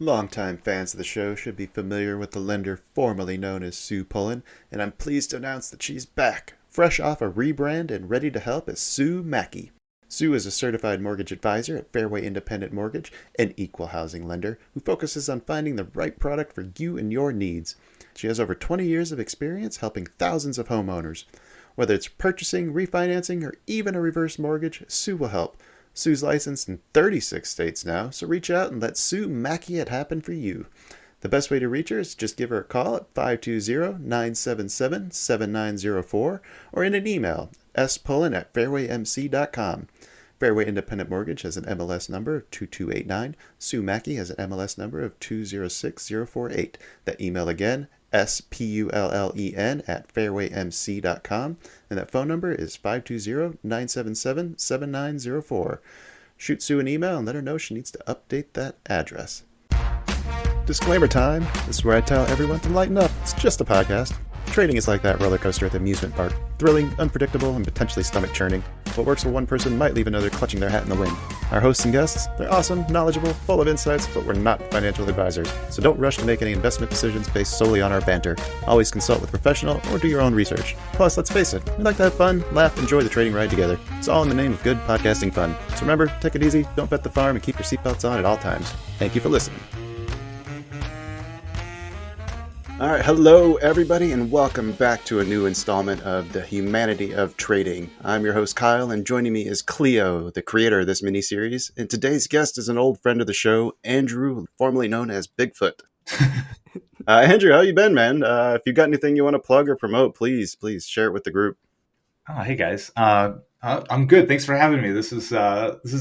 Longtime fans of the show should be familiar with the lender formerly known as Sue Pullen, and I'm pleased to announce that she's back, fresh off a rebrand and ready to help as Sue Mackey. Sue is a certified mortgage advisor at Fairway Independent Mortgage, an equal housing lender who focuses on finding the right product for you and your needs. She has over 20 years of experience helping thousands of homeowners. Whether it's purchasing, refinancing, or even a reverse mortgage, Sue will help. Sue's licensed in 36 states now, so reach out and let Sue Mackey it happen for you. The best way to reach her is just give her a call at 520-977-7904 or in an email, spullen@fairwaymc.com. Fairway Independent Mortgage has an MLS number of 2289. Sue Mackey has an MLS number of 206048. That email again, spullen@fairwaymc.com, and that phone number is 520-977-7904. Shoot Sue an email and let her know she needs to update that address. Disclaimer time. This is where I tell everyone to lighten up. It's just a podcast. Trading is like that roller coaster at the amusement park. Thrilling, unpredictable, and potentially stomach-churning. What works for one person might leave another clutching their hat in the wind. Our hosts and guests, they're awesome, knowledgeable, full of insights, but we're not financial advisors. So don't rush to make any investment decisions based solely on our banter. Always consult with a professional or do your own research. Plus, let's face it, we like to have fun, laugh, enjoy the trading ride together. It's all in the name of good podcasting fun. So remember, take it easy, don't bet the farm, and keep your seatbelts on at all times. Thank you for listening. All right, hello everybody, and welcome back to a new installment of the Humanity of Trading. I'm your host Kyle, and joining me is Cleo, the creator of this miniseries. And today's guest is an old friend of the show, Andr, formerly known as Bigfoot. Andr, how you been, man? If you got anything you want to plug or promote, please share it with the group. Oh, hey guys, I'm good. Thanks for having me. This is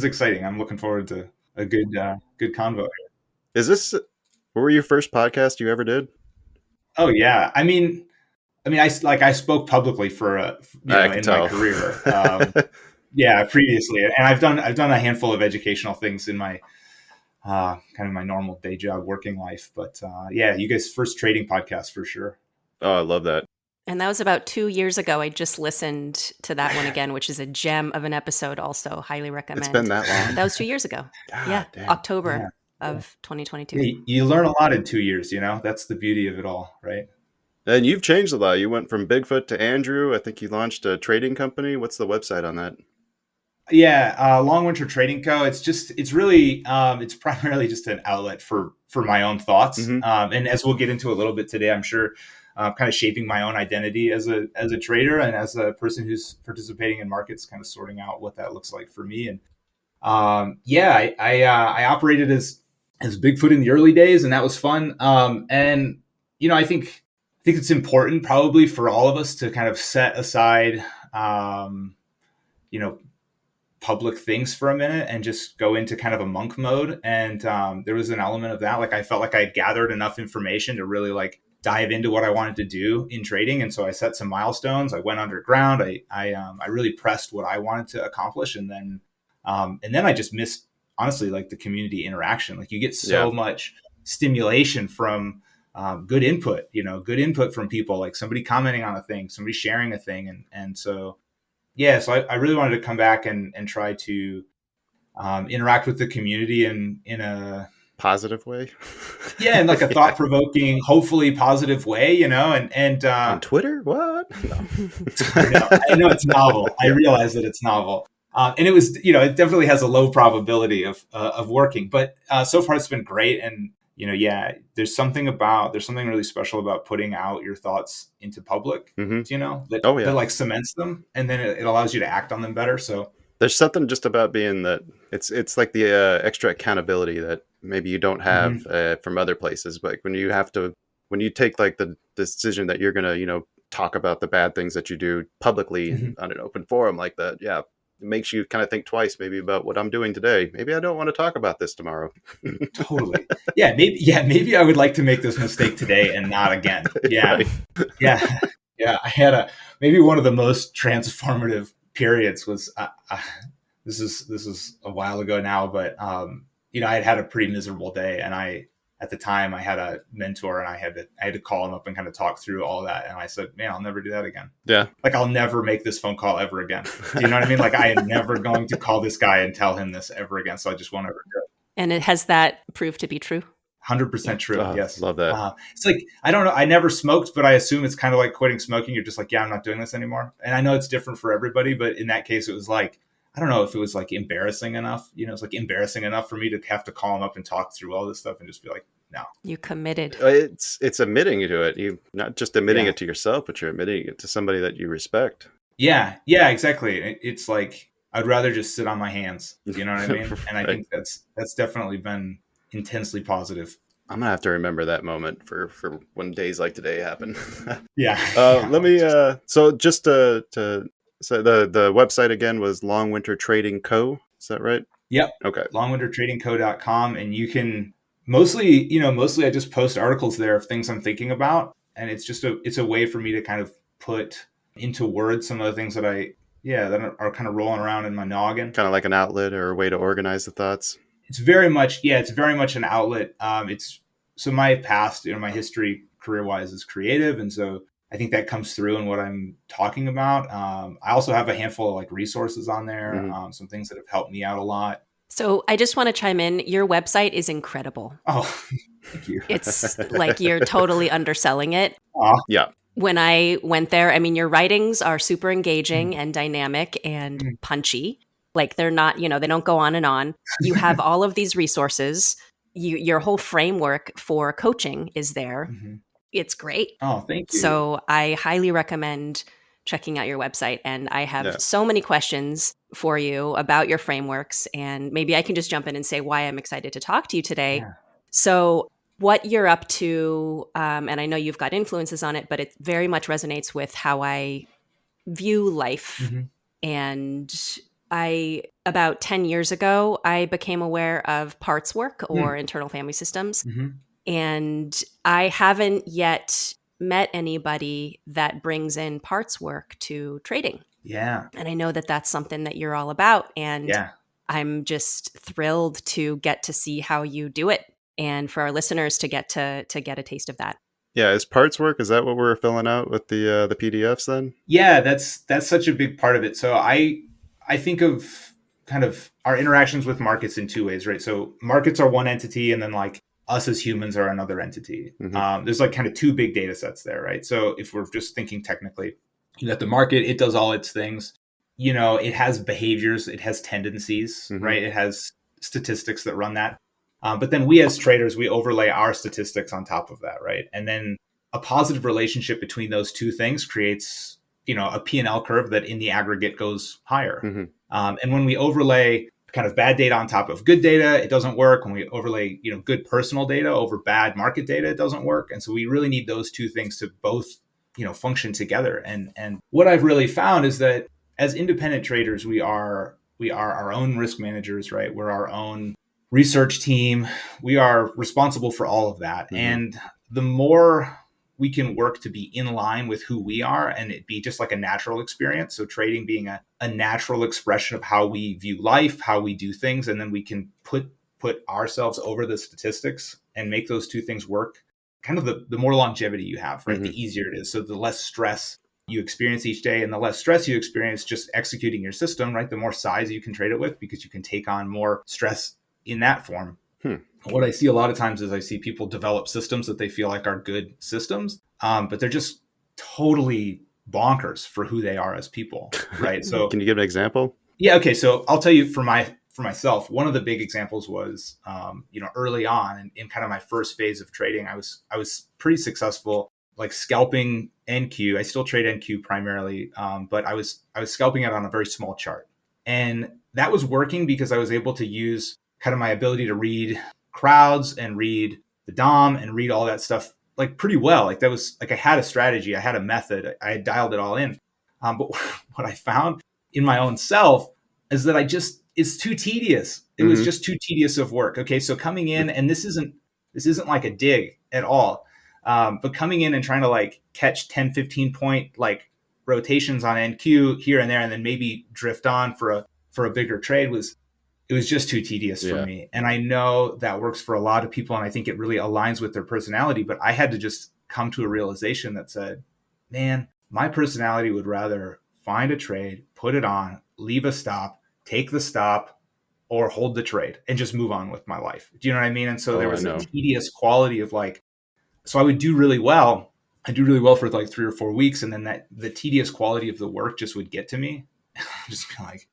exciting. I'm looking forward to a good convo. Is this what were your first podcast you ever did? Oh yeah, I mean, I spoke publicly for in my career. Yeah, previously, and I've done a handful of educational things in my kind of my normal day job working life. But yeah, you guys' first trading podcast for sure. Oh, I love that. And that was about 2 years ago. I just listened to that one again, which is a gem of an episode. Also, highly recommend. It's been that long. That was 2 years ago. God, damn. October. Yeah. Of 2022. Yeah, you learn a lot in 2 years, that's the beauty of it all, right? And you've changed a lot. You went from Bigfoot to Andr. I think you launched a trading company. What's the website on that? Yeah, Long Winter Trading Co. It's primarily just an outlet for my own thoughts. Mm-hmm. And as we'll get into a little bit today, I'm sure kind of shaping my own identity as a trader and as a person who's participating in markets, kind of sorting out what that looks like for me. And I operated as Bigfoot in the early days, and that was fun. And I think it's important probably for all of us to kind of set aside, public things for a minute and just go into kind of a monk mode. And there was an element of that. Like I felt like I had gathered enough information to really like dive into what I wanted to do in trading. And so I set some milestones. I went underground. I really pressed what I wanted to accomplish, and then I just missed, honestly, like the community interaction. Like you get so much stimulation from good input from people, like somebody commenting on a thing, somebody sharing a thing. And so I really wanted to come back and try to interact with the community in a positive way. In like a thought-provoking, hopefully positive way, and on Twitter? What? No. I know it's novel. I realize that it's novel. And it was, it definitely has a low probability of working, but so far it's been great. And, there's something really special about putting out your thoughts into public, that like cements them, and then it allows you to act on them better. So there's something just about being that it's like the extra accountability that maybe you don't have from other places. But when you take like the decision that you're going to, talk about the bad things that you do publicly on an open forum like that. Yeah. It makes you kind of think twice maybe about what I'm doing today. Maybe I don't want to talk about this tomorrow. Totally. Maybe I would like to make this mistake today and not again. Yeah. Right. Yeah. I had maybe one of the most transformative periods was, this is a while ago now, but, I had a pretty miserable day, and at the time I had a mentor, and I had to call him up and kind of talk through all that. And I said, man, I'll never do that again. Yeah. Like I'll never make this phone call ever again. Do you know what I mean? Like I am never going to call this guy and tell him this ever again. So I just won't ever do it. And has that proved to be true? 100% true. Oh, Yes. love that. It's like, I don't know. I never smoked, but I assume it's kind of like quitting smoking. You're just like, yeah, I'm not doing this anymore. And I know it's different for everybody, but in that case, it was like, I don't know if it was like embarrassing enough. It's like embarrassing enough for me to have to call him up and talk through all this stuff and just be like, no. You committed. It's admitting to it. You not just admitting Yeah. it to yourself, but you're admitting it to somebody that you respect. Yeah, exactly. It's like, I'd rather just sit on my hands. You know what I mean? And I Right. think that's definitely been intensely positive. I'm gonna have to remember that moment for when days like today happen. Yeah. Let me. So just to so the website again was Long Winter Trading Co. Is that right? Yep. Okay. longwintertradingco.com. And you can mostly I just post articles there of things I'm thinking about. And it's a way for me to kind of put into words some of the things that that are kind of rolling around in my noggin. Kind of like an outlet or a way to organize the thoughts. It's very much an outlet. So my past, my history career wise is creative. And so I think that comes through in what I'm talking about. I also have a handful of like resources on there, some things that have helped me out a lot. So I just want to chime in. Your website is incredible. Oh, thank you. It's like you're totally underselling it. Yeah. When I went there, I mean, your writings are super engaging and dynamic and punchy. Like they're not, they don't go on and on. You have all of these resources. Your whole framework for coaching is there. Mm-hmm. It's great. Oh, thank you. So I highly recommend checking out your website. And I have so many questions for you about your frameworks. And maybe I can just jump in and say why I'm excited to talk to you today. Yeah. So what you're up to, and I know you've got influences on it, but it very much resonates with how I view life. Mm-hmm. And about 10 years ago, I became aware of parts work or internal family systems. Mm-hmm. And I haven't yet met anybody that brings in parts work to trading. Yeah. And I know that that's something that you're all about. And I'm just thrilled to get to see how you do it. And for our listeners to get a taste of that. Yeah, is parts work? Is that what we're filling out with the PDFs then? Yeah, that's such a big part of it. So I think of kind of our interactions with markets in two ways, right? So markets are one entity, and then like us as humans are another entity. Mm-hmm. There's like kind of two big data sets there, right? So if we're just thinking technically, that the market, it does all its things. It has behaviors, it has tendencies, right? It has statistics that run that. But then we as traders, we overlay our statistics on top of that, right? And then a positive relationship between those two things creates, a P&L curve that in the aggregate goes higher. And when we overlay kind of bad data on top of good data, it doesn't work. When we overlay, good personal data over bad market data, it doesn't work. And so we really need those two things to both, function together. And what I've really found is that as independent traders, we are our own risk managers, right? We're our own research team. We are responsible for all of that. And the more we can work to be in line with who we are and it be just like a natural experience. So trading being a natural expression of how we view life, how we do things. And then we can put ourselves over the statistics and make those two things work. Kind of the more longevity you have, right? The easier it is. So the less stress you experience each day, and the less stress you experience just executing your system, right? The more size you can trade it with, because you can take on more stress in that form. What I see a lot of times is I see people develop systems that they feel like are good systems, but they're just totally bonkers for who they are as people, right? So can you give an example? Yeah. Okay. So I'll tell you for myself, one of the big examples was, early on in kind of my first phase of trading, I was pretty successful, like scalping NQ. I still trade NQ primarily, but I was scalping it on a very small chart. And that was working because I was able to use kind of my ability to read crowds and read the DOM and read all that stuff like pretty well. Like that was like I had a strategy, I had a method, I had dialed it all in. But what I found in my own self is that it's too tedious. It was just too tedious of work. Okay, so coming in, and this isn't like a dig at all, but coming in and trying to like catch 10, 15 point like rotations on NQ here and there, and then maybe drift on for a bigger trade was just too tedious for me. And I know that works for a lot of people, and I think it really aligns with their personality. But I had to just come to a realization that said, man, my personality would rather find a trade, put it on, leave a stop, take the stop, or hold the trade and just move on with my life. Do you know what I mean? And so there was I a know. tedious quality of like, so I would do really well. I do really well for like 3 or 4 weeks. And then the tedious quality of the work just would get to me. Just be like,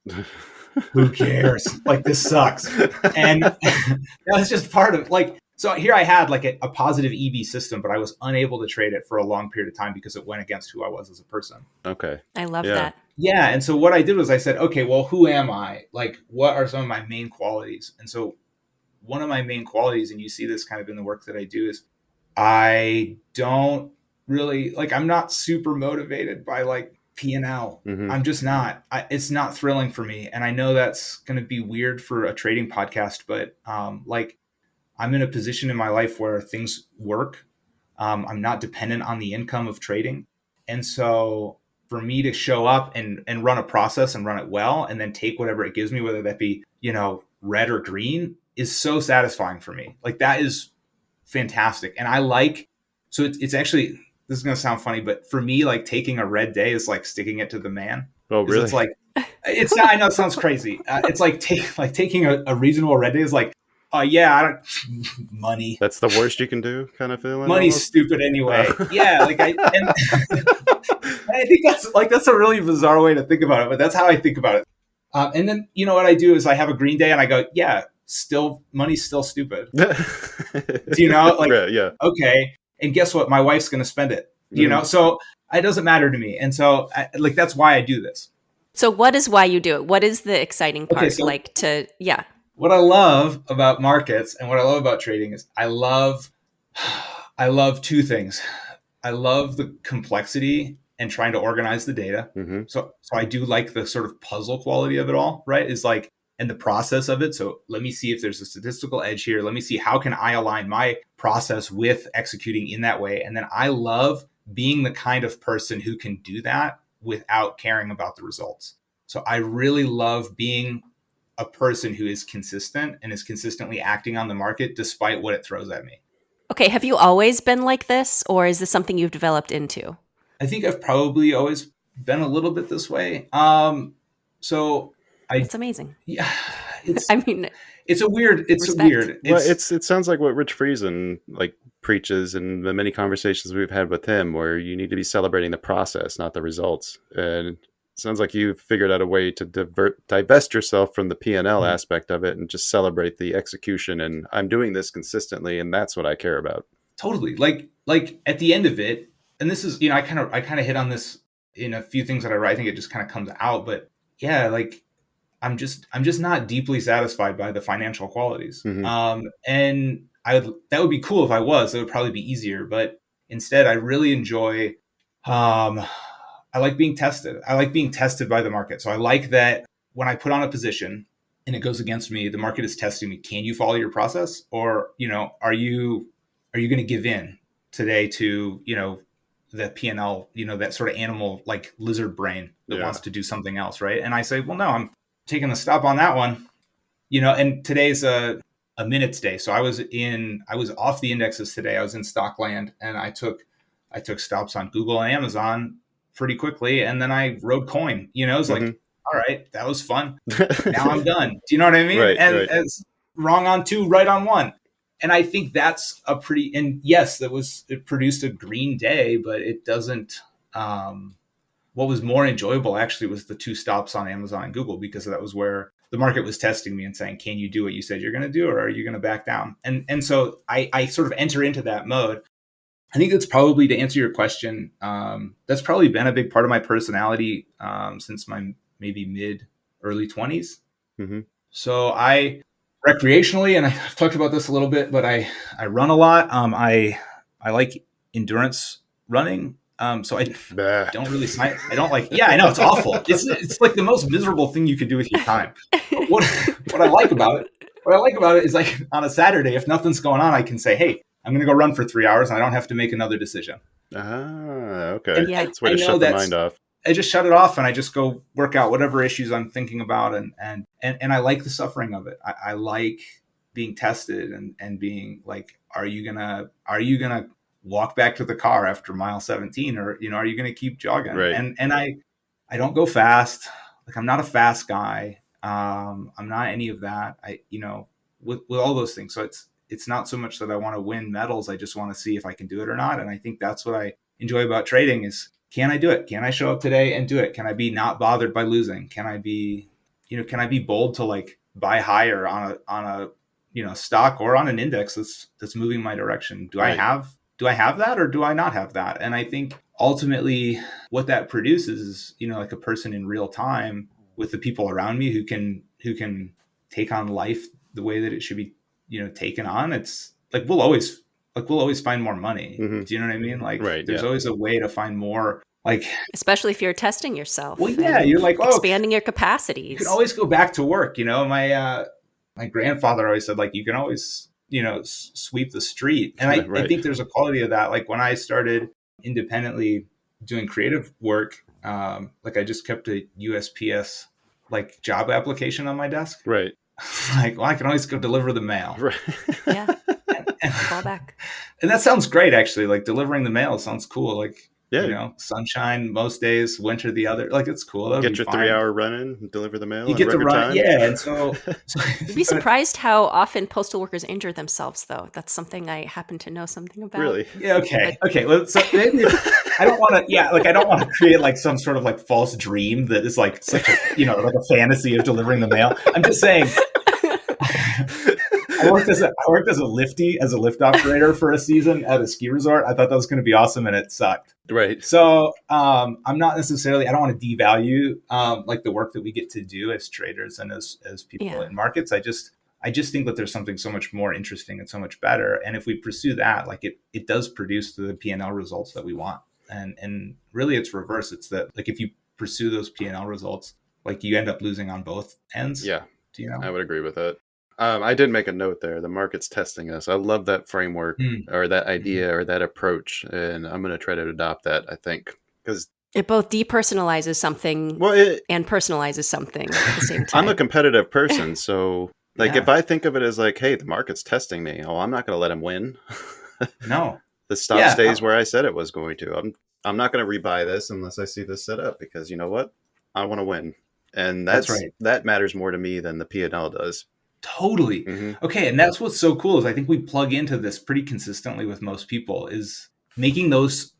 who cares? Like, this sucks. And that was just part of like, so here I had like a positive EV system, but I was unable to trade it for a long period of time because it went against who I was as a person. Okay. I love Yeah. that. Yeah. And so what I did was I said, okay, well, who am I? Like, what are some of my main qualities? And so one of my main qualities, and you see this kind of in the work that I do, is I don't really like, I'm not super motivated by like P&L. Mhm. I'm just not. It's not thrilling for me. And I know that's going to be weird for a trading podcast, but like I'm in a position in my life where things work. I'm not dependent on the income of trading. And so for me to show up and run a process and run it well, and then take whatever it gives me, whether that be, you know, red or green, is so satisfying for me. Like, that is fantastic. And I like, so it's actually, this is going to sound funny, but for me, like taking a red day is like sticking it to the man. Oh, really? It's like, I know it sounds crazy. It's like taking a reasonable red day is like, oh yeah, I don't money. That's the worst you can do, kind of feeling. Money's almost? stupid anyway. Yeah, like and I think that's a really bizarre way to think about it, but that's how I think about it. And then, you know, what I do is I have a green day and I go, yeah, still money's still stupid. Do you know, like, yeah. Okay, and guess what? My wife's going to spend it. You know, so it doesn't matter to me, and so like that's why I do this. So what is why you do it? What is the exciting part? Okay, so yeah. What I love about markets and what I love about trading is I love 2 things. I love the complexity and trying to organize the data. Mm-hmm. So I do like the sort of puzzle quality of it all, right? Is like, and the process of it. So let me see if there's a statistical edge here. Let me see how can I align my process with executing in that way. And then I love being the kind of person who can do that without caring about the results. So I really love being a person who is consistent and is consistently acting on the market despite what it throws at me. Okay, have you always been like this, or is this something you've developed into? I think I've probably always been a little bit this way. So It's amazing. Yeah, I mean, it's weird. Well, it sounds like what Rich Friesen like preaches in the many conversations we've had with him, where you need to be celebrating the process, not the results. And it sounds like you figured out a way to divest yourself from the P&L aspect of it and just celebrate the execution. And I'm doing this consistently, and that's what I care about. Totally. Like at the end of it, and this is, you know, I kind of hit on this in a few things that I write. I think it just kind of comes out, but yeah, like I'm just not deeply satisfied by the financial qualities. Mm-hmm. And that would be cool if I was. It would probably be easier, but instead, I really enjoy. I like being tested. I like being tested by the market. So I like that when I put on a position and it goes against me, the market is testing me. Can you follow your process, or you know, are you going to give in today to, you know, the P&L, you know, that sort of animal like lizard brain that wants to do something else, right? And I say, well, no, I'm taking the stop on that one, you know. And today's a minutes day, so I was off the indexes today. I was in Stockland, and I took stops on Google and Amazon pretty quickly, and then I rode coin. You know, it was like, all right, that was fun. Now I'm done. Do you know what I mean? Right, and right. It's wrong on 2, right on 1. And I think that's a pretty, and yes, it produced a green day, but it doesn't, what was more enjoyable actually was the 2 stops on Amazon and Google, because that was where the market was testing me and saying, can you do what you said you're going to do, or are you going to back down? And so I sort of enter into that mode. I think that's probably, to answer your question, that's probably been a big part of my personality since my maybe early 20s. Mm-hmm. So I recreationally, and I've talked about this a little bit, but I run a lot. I like endurance running. So I don't really I don't like, yeah, I know it's awful. It's like the most miserable thing you could do with your time. But what I like about it is, like, on a Saturday, if nothing's going on, I can say, hey, I'm going to go run for 3 hours, and I don't have to make another decision. Okay. And Yeah. That's a way to shut the mind off. I just shut it off, and I just go work out whatever issues I'm thinking about. And I like the suffering of it. I like being tested and being like, are you gonna walk back to the car after mile 17, or, you know, are you going to keep jogging? Right. And I don't go fast. Like, I'm not a fast guy. I'm not any of that. With all those things. So it's not so much that I want to win medals. I just want to see if I can do it or not. And I think that's what I enjoy about trading is, can I do it? Can I show up today and do it? Can I be not bothered by losing? Can I be bold to like buy higher on a stock or on an index that's moving my direction? Do I have that, or do I not have that? And I think ultimately what that produces is, like a person in real time with the people around me who can take on life the way that it should be, taken on. It's like we'll always find more money. Mm-hmm. Do you know what I mean? Like there's yeah. always a way to find more, like, especially if you're testing yourself. Well, yeah, you're like, expanding your capacities. You can always go back to work. My grandfather always said, like, you can always, sweep the street. And I think there's a quality of that. Like when I started independently doing creative work, like I just kept a USPS like job application on my desk. Right. Like, well, I can always go deliver the mail. Right. Yeah. And fall back. And that sounds great, actually. Like delivering the mail sounds cool. Like, yeah. Sunshine most days, winter the other. Like, it's cool. That'll get your 3-hour run in, deliver the mail. You get to run, time. yeah. And so you'd be surprised how often postal workers injure themselves, though. That's something I happen to know something about. Really? Yeah. Okay. Okay. Well, so maybe I don't want to. Yeah. Like I don't want to create like some sort of like false dream that is like such a like a fantasy of delivering the mail. I'm just saying. I worked as a lift operator for a season at a ski resort. I thought that was going to be awesome, and it sucked. Right. So I'm not necessarily. I don't want to devalue like the work that we get to do as traders and as people in markets. I just think that there's something so much more interesting and so much better. And if we pursue that, like it does produce the P&L results that we want. And really, it's reverse. It's that like if you pursue those P&L results, like you end up losing on both ends. Yeah. Do you know? I would agree with that. I did make a note there. The market's testing us. I love that framework or that idea or that approach. And I'm going to try to adopt that, I think. Because it both depersonalizes something and personalizes something at the same time. I'm a competitive person. So like if I think of it as like, hey, the market's testing me. Oh, I'm not going to let him win. No. The stock stays where I said it was going to. I'm not going to rebuy this unless I see this set up because you know what? I want to win. And that's right. That matters more to me than the P&L does. Totally. Mm-hmm. Okay. And that's what's so cool is I think we plug into this pretty consistently with most people is making those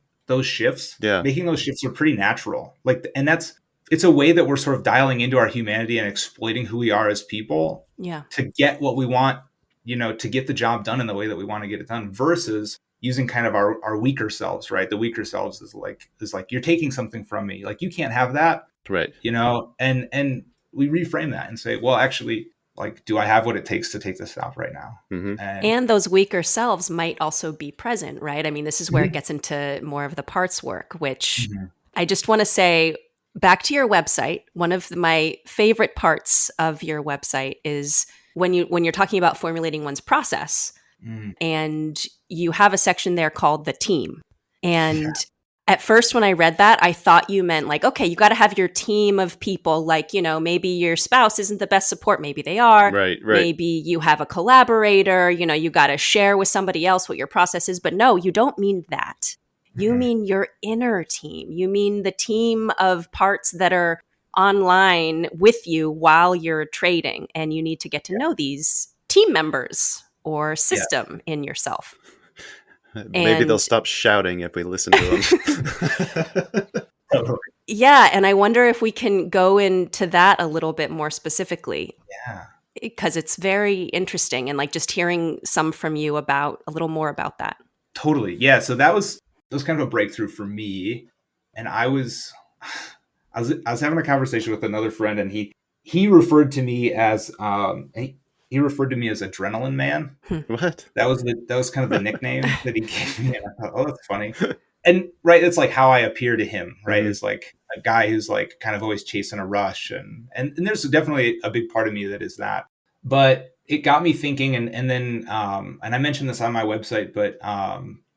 shifts. Yeah. Making those shifts are pretty natural. Like, and it's a way that we're sort of dialing into our humanity and exploiting who we are as people to get what we want, to get the job done in the way that we want to get it done versus using kind of our weaker selves, right? The weaker selves is like, you're taking something from me. Like you can't have that. Right. And we reframe that and say, well, actually, like, do I have what it takes to take this stop right now? Mm-hmm. And those weaker selves might also be present, right? I mean, this is where it gets into more of the parts work, which I just want to say back to your website. One of my favorite parts of your website is when you're talking about formulating one's process and you have a section there called the team. And at first, when I read that, I thought you meant like, okay, you got to have your team of people. Like, maybe your spouse isn't the best support. Maybe they are. Right. Maybe you have a collaborator. You got to share with somebody else what your process is. But no, you don't mean that. You mean your inner team. You mean the team of parts that are online with you while you're trading. And you need to get to know these team members or system in yourself. Maybe they'll stop shouting if we listen to them. Yeah, and I wonder if we can go into that a little bit more specifically. Yeah. Because it's very interesting and like just hearing some from you a little more about that. Totally. Yeah, so that was kind of a breakthrough for me. And I was having a conversation with another friend and he referred to me as he referred to me as Adrenaline Man. What? That was kind of the nickname that he gave me. And I thought, oh, that's funny. And right, it's like how I appear to him, right? Is like a guy who's like kind of always chasing a rush. And there's definitely a big part of me that is that. But it got me thinking, and then and I mentioned this on my website, but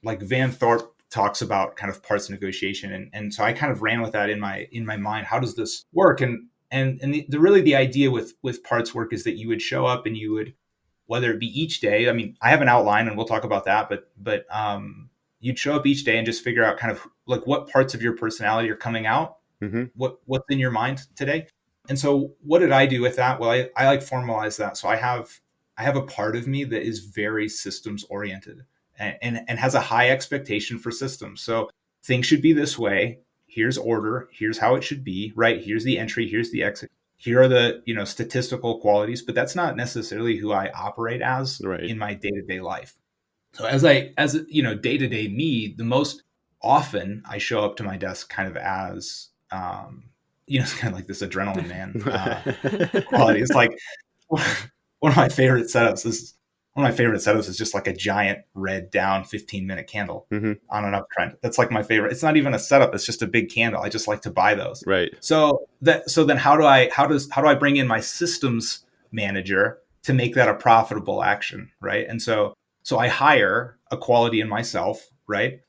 like Van Thorpe talks about kind of parts negotiation. And so I kind of ran with that in my mind. How does this work? And the idea with parts work is that you would show up and you would, whether it be each day, I mean, I have an outline and we'll talk about that, but you'd show up each day and just figure out kind of like what parts of your personality are coming out, what's in your mind today. And so what did I do with that? Well, I like formalize that. So I have a part of me that is very systems oriented and has a high expectation for systems. So things should be this way. Here's order. Here's how it should be, right? Here's the entry. Here's the exit. Here are the, statistical qualities, but that's not necessarily who I operate as Right. in my day-to-day life. So as day-to-day me, the most often I show up to my desk kind of as, it's kind of like this adrenaline man quality. It's like one of my favorite setups is just like a giant red down 15-minute candle Mm-hmm. on an uptrend. That's like my favorite. It's not even a setup. It's just a big candle. I just like to buy those. Right. So then how do I bring in my systems manager to make that a profitable action? Right. And so I hire a quality in myself. Right.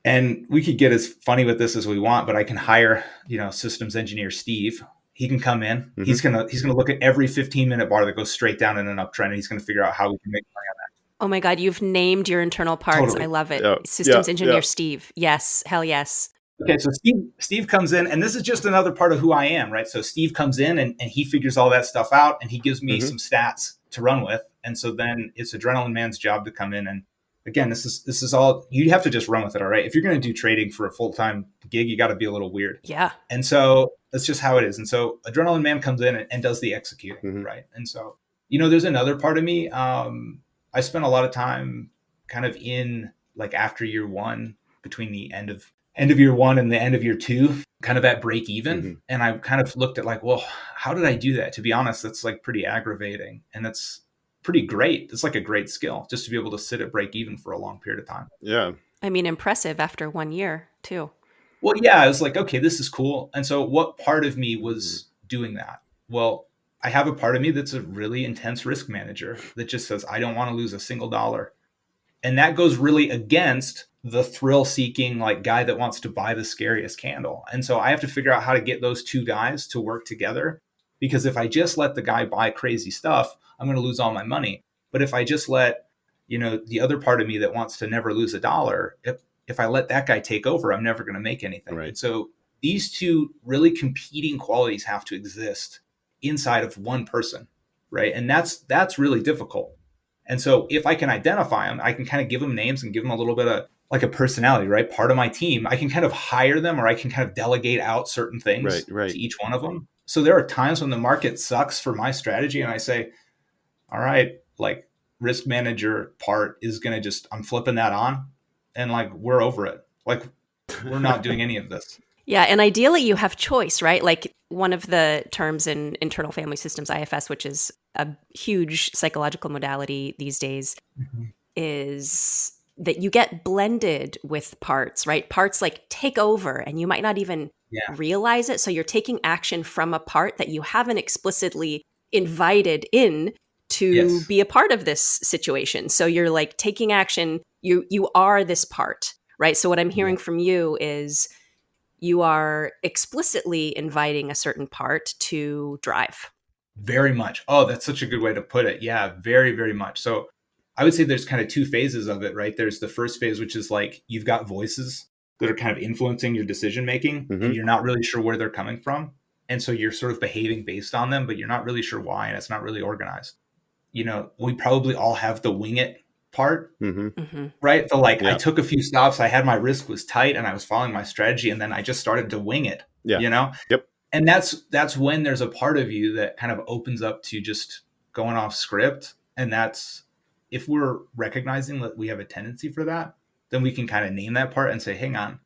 And we could get as funny with this as we want, but I can hire, systems engineer Steve. He can come in. Mm-hmm. He's gonna look at every 15-minute bar that goes straight down in an uptrend, and he's gonna figure out how we can make money on that. Oh my God, you've named your internal parts. Totally. I love it. Yeah. Systems engineer Steve. Yes, hell yes. Okay, so Steve comes in, and this is just another part of who I am, right? So Steve comes in and he figures all that stuff out, and he gives me some stats to run with. And so then it's Adrenaline Man's job to come in and, again, this is all, you have to just run with it, all right? If you're going to do trading for a full-time gig, you got to be a little weird. Yeah. And so that's just how it is. And so Adrenaline Man comes in and does the executing, right? And so, there's another part of me. I spent a lot of time kind of in like after year one, between the end of year one and the end of year two, kind of at break even. Mm-hmm. And I kind of looked at like, well, how did I do that? To be honest, that's like pretty aggravating. And that's pretty great. It's like a great skill just to be able to sit at break even for a long period of time. Yeah. I mean, impressive after 1 year too. Well, yeah, I was like, okay, this is cool. And so what part of me was doing that? Well, I have a part of me that's a really intense risk manager that just says, I don't want to lose a single dollar. And that goes really against the thrill-seeking like guy that wants to buy the scariest candle. And so I have to figure out how to get those two guys to work together, because if I just let the guy buy crazy stuff, I'm going to lose all my money. But if I just let, the other part of me that wants to never lose a dollar, if I let that guy take over, I'm never going to make anything. Right. And so these two really competing qualities have to exist inside of one person, right? And that's really difficult. And so if I can identify them, I can kind of give them names and give them a little bit of like a personality, right? Part of my team, I can kind of hire them, or I can kind of delegate out certain things to each one of them. So there are times when the market sucks for my strategy and I say, all right, like risk manager part is going to I'm flipping that on and like, we're over it. Like we're not doing any of this. Yeah. And ideally you have choice, right? Like one of the terms in internal family systems, IFS, which is a huge psychological modality these days, is that you get blended with parts, right? Parts like take over and you might not even realize it. So you're taking action from a part that you haven't explicitly invited in to be a part of this situation. So you're like taking action. You are this part, right? So what I'm hearing from you is you are explicitly inviting a certain part to drive. Very much. Oh, that's such a good way to put it. Yeah, very, very much. So I would say there's kind of two phases of it, right? There's the first phase, which is like you've got voices that are kind of influencing your decision making, and you're not really sure where they're coming from. And so you're sort of behaving based on them, but you're not really sure why, and it's not really organized. We probably all have the wing it part, right? The I took a few stops, I had my risk was tight, and I was following my strategy, and then I just started to wing it, Yep. And that's when there's a part of you that kind of opens up to just going off script. And that's, if we're recognizing that we have a tendency for that, then we can kind of name that part and say, hang on,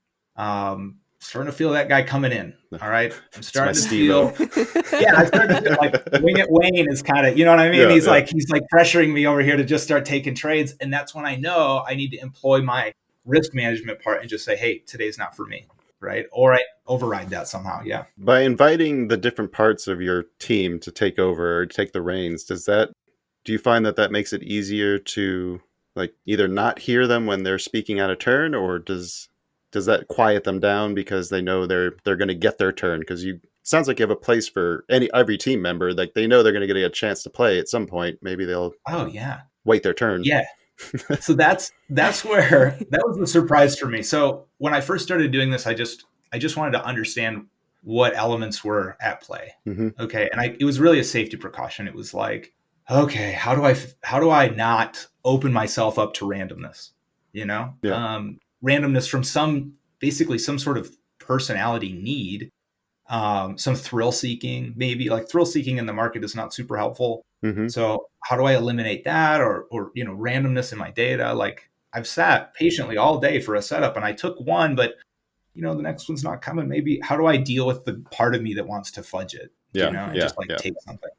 starting to feel that guy coming in. All right. I'm starting to feel, I'm starting to feel like wing it Wayne is kind of, you know what I mean? He's like pressuring me over here to just start taking trades. And that's when I know I need to employ my risk management part and just say, hey, today's not for me. Right. Or I override that somehow. Yeah. By inviting the different parts of your team to take over or take the reins, do you find that makes it easier to like either not hear them when they're speaking out of turn, or does that quiet them down because they know they're going to get their turn? Because sounds like you have a place for every team member. Like they know they're going to get a chance to play at some point. Maybe they'll wait their turn. Yeah. So that's where that was the surprise for me. So when I first started doing this, I just wanted to understand what elements were at play. Mm-hmm. Okay. And it was really a safety precaution. It was like, okay, how do I not open myself up to randomness? Yeah. Randomness from basically some sort of personality need, some thrill seeking, maybe. Like thrill seeking in the market is not super helpful. Mm-hmm. So how do I eliminate that, or randomness in my data? Like I've sat patiently all day for a setup and I took one, but the next one's not coming. Maybe how do I deal with the part of me that wants to fudge it, Yeah. and just like take something.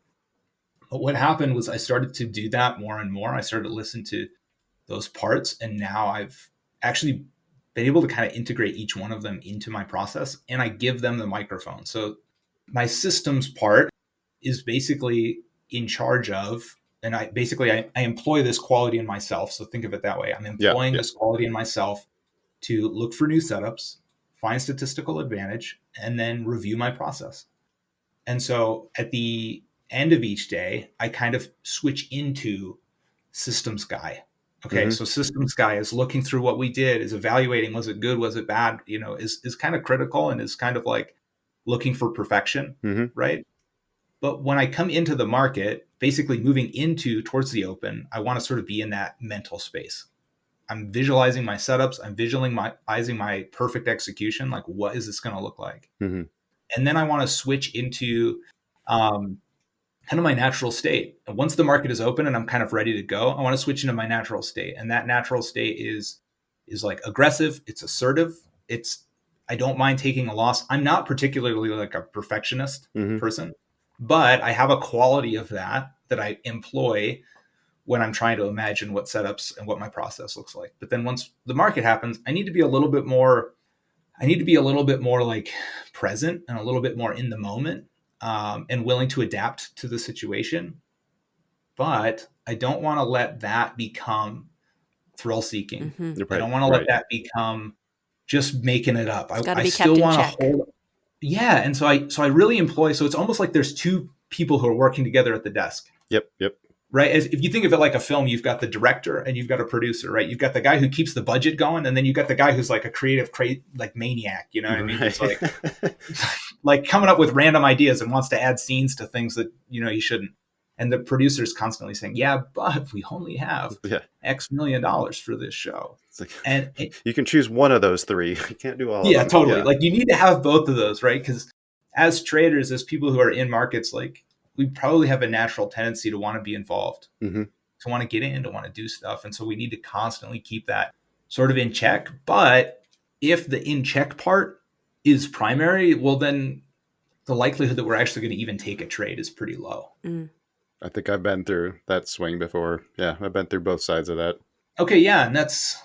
But what happened was I started to do that more and more. I started to listen to those parts, and now I've actually been able to kind of integrate each one of them into my process, and I give them the microphone. So my systems part is basically in charge of, and I employ this quality in myself. So think of it that way. I'm employing this quality in myself to look for new setups, find statistical advantage, and then review my process. And so at the end of each day, I kind of switch into systems guy. Okay. Mm-hmm. So systems guy is looking through what we did, is evaluating, was it good? Was it bad? Is kind of critical and is kind of like looking for perfection. Mm-hmm. Right. But when I come into the market, basically moving towards the open, I want to sort of be in that mental space. I'm visualizing my setups. I'm visualizing my perfect execution. Like, what is this going to look like? Mm-hmm. And then I want to switch into kind of my natural state. And once the market is open and I'm kind of ready to go, I want to switch into my natural state. And that natural state is like aggressive. It's assertive. I don't mind taking a loss. I'm not particularly like a perfectionist person, but I have a quality of that I employ when I'm trying to imagine what setups and what my process looks like. But then once the market happens, I need to be a little bit more like present and a little bit more in the moment, and willing to adapt to the situation. But I don't want to let that become thrill seeking. Mm-hmm. I don't want to let that become just making it up. I be still kept in want to check. hold. Yeah. And so I really employ, so it's almost like there's two people who are working together at the desk. Yep. Right. If you think of it like a film, you've got the director and you've got a producer, right? You've got the guy who keeps the budget going, and then you've got the guy who's like a creative, like maniac. You know what I mean? It's like, like coming up with random ideas and wants to add scenes to things that, he shouldn't. And the producer's constantly saying, yeah, but we only have X million dollars for this show. It's like, and you can choose one of those three. You can't do all of them. Yeah, totally. Like you need to have both of those, right? Because as traders, as people who are in markets, like we probably have a natural tendency to want to be involved, to want to get in, to want to do stuff. And so we need to constantly keep that sort of in check. But if the in check part is primary, well, then the likelihood that we're actually going to even take a trade is pretty low. I think I've been through that swing before. Yeah, I've been through both sides of that. Okay, yeah. And that's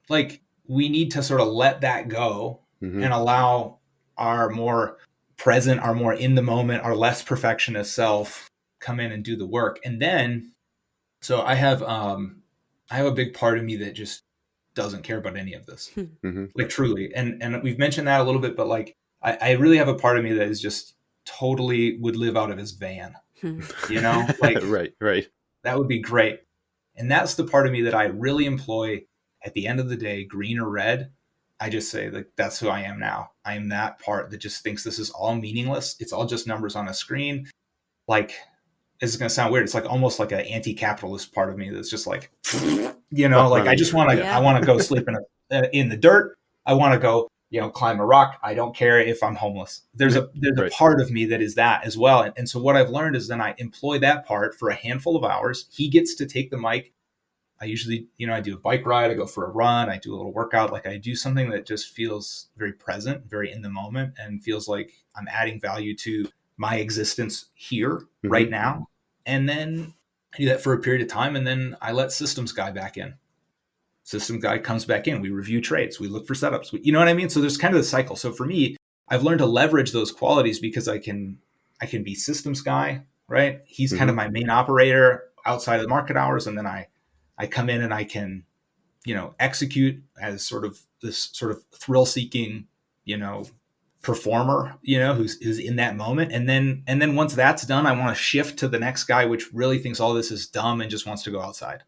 like, we need to sort of let that go and allow our more present, our more in the moment, our less perfectionist self come in and do the work. And then, so I have a big part of me that just doesn't care about any of this, like truly. And we've mentioned that a little bit, but like, I really have a part of me that is just totally would live out of his van, like, right. That would be great. And that's the part of me that I really employ at the end of the day, green or red. I just say, like, that's who I am now. I am that part that just thinks this is all meaningless. It's all just numbers on a screen. Like, this is going to sound weird. It's like almost like an anti-capitalist part of me that's just like, like I just want to, I want to go sleep in the dirt. I want to go, climb a rock. I don't care if I'm homeless. There's a part of me that is that as well. And so what I've learned is then I employ that part for a handful of hours. He gets to take the mic. I usually, I do a bike ride, I go for a run, I do a little workout. Like I do something that just feels very present, very in the moment, and feels like I'm adding value to my existence here right now. And then I do that for a period of time. And then I let systems guy back in. System guy comes back in. We review trades. We look for setups. You know what I mean? So there's kind of the cycle. So for me, I've learned to leverage those qualities because I can be systems guy, right? He's kind of my main operator outside of the market hours. And then I come in and I can, execute as sort of this sort of thrill seeking, performer, who's in that moment. And then once that's done, I want to shift to the next guy, which really thinks all this is dumb and just wants to go outside.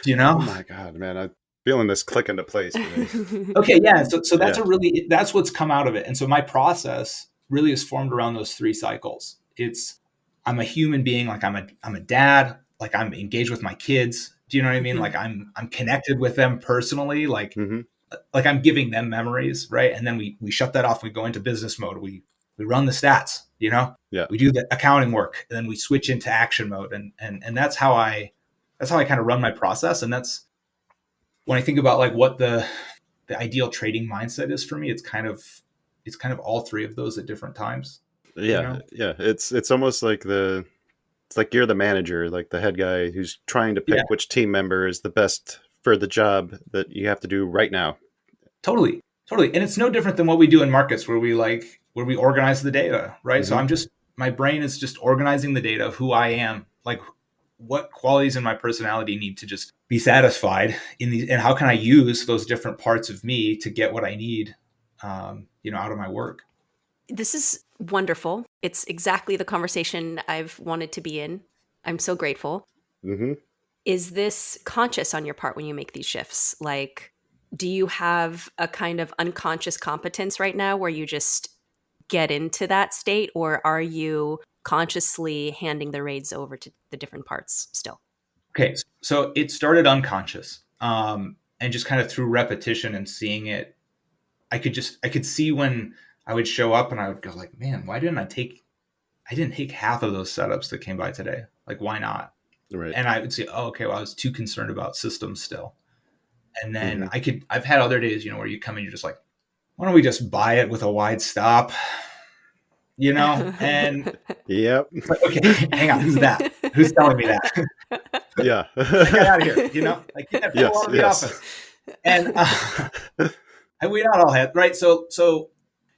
Oh my God, man. I'm feeling this click into place. Okay. Yeah. So that's that's what's come out of it. And so my process really is formed around those 3 cycles. It's, I'm a human being, like I'm a dad, like I'm engaged with my kids. Do you know what I mean? Like I'm connected with them personally, like I'm giving them memories, right? And then we shut that off. We go into business mode. We run the stats, you know? Yeah. We do the accounting work, and then we switch into action mode. And that's how I kind of run my process. And that's when I think about like what the ideal trading mindset is for me, it's kind of all 3 of those at different times. Yeah. You know? Yeah. It's almost like it's like you're the manager, like the head guy who's trying to pick which team member is the best for the job that you have to do right now. Totally. And it's no different than what we do in markets where we organize the data, right? So my brain is just organizing the data of who I am, like what qualities in my personality need to just be satisfied in these, and how can I use those different parts of me to get what I need, out of my work. This is wonderful. It's exactly the conversation I've wanted to be in. I'm so grateful. Is this conscious on your part when you make these shifts? Like, do you have a kind of unconscious competence right now where you just get into that state, or are you consciously handing the reins over to the different parts still? Okay, so it started unconscious, and just kind of through repetition and seeing it, I could see when I would show up and I would go like, man, why didn't I take half of those setups that came by today? Like, why not? Right. And I would say, oh, okay, well, I was too concerned about systems still. And then I've had other days, where you come in, you're just like, why don't we just buy it with a wide stop? And yep. Like, okay, hang on, who's that? Who's telling me that? Yeah. Get out of here, like get that out of the office. And we not all had, right? So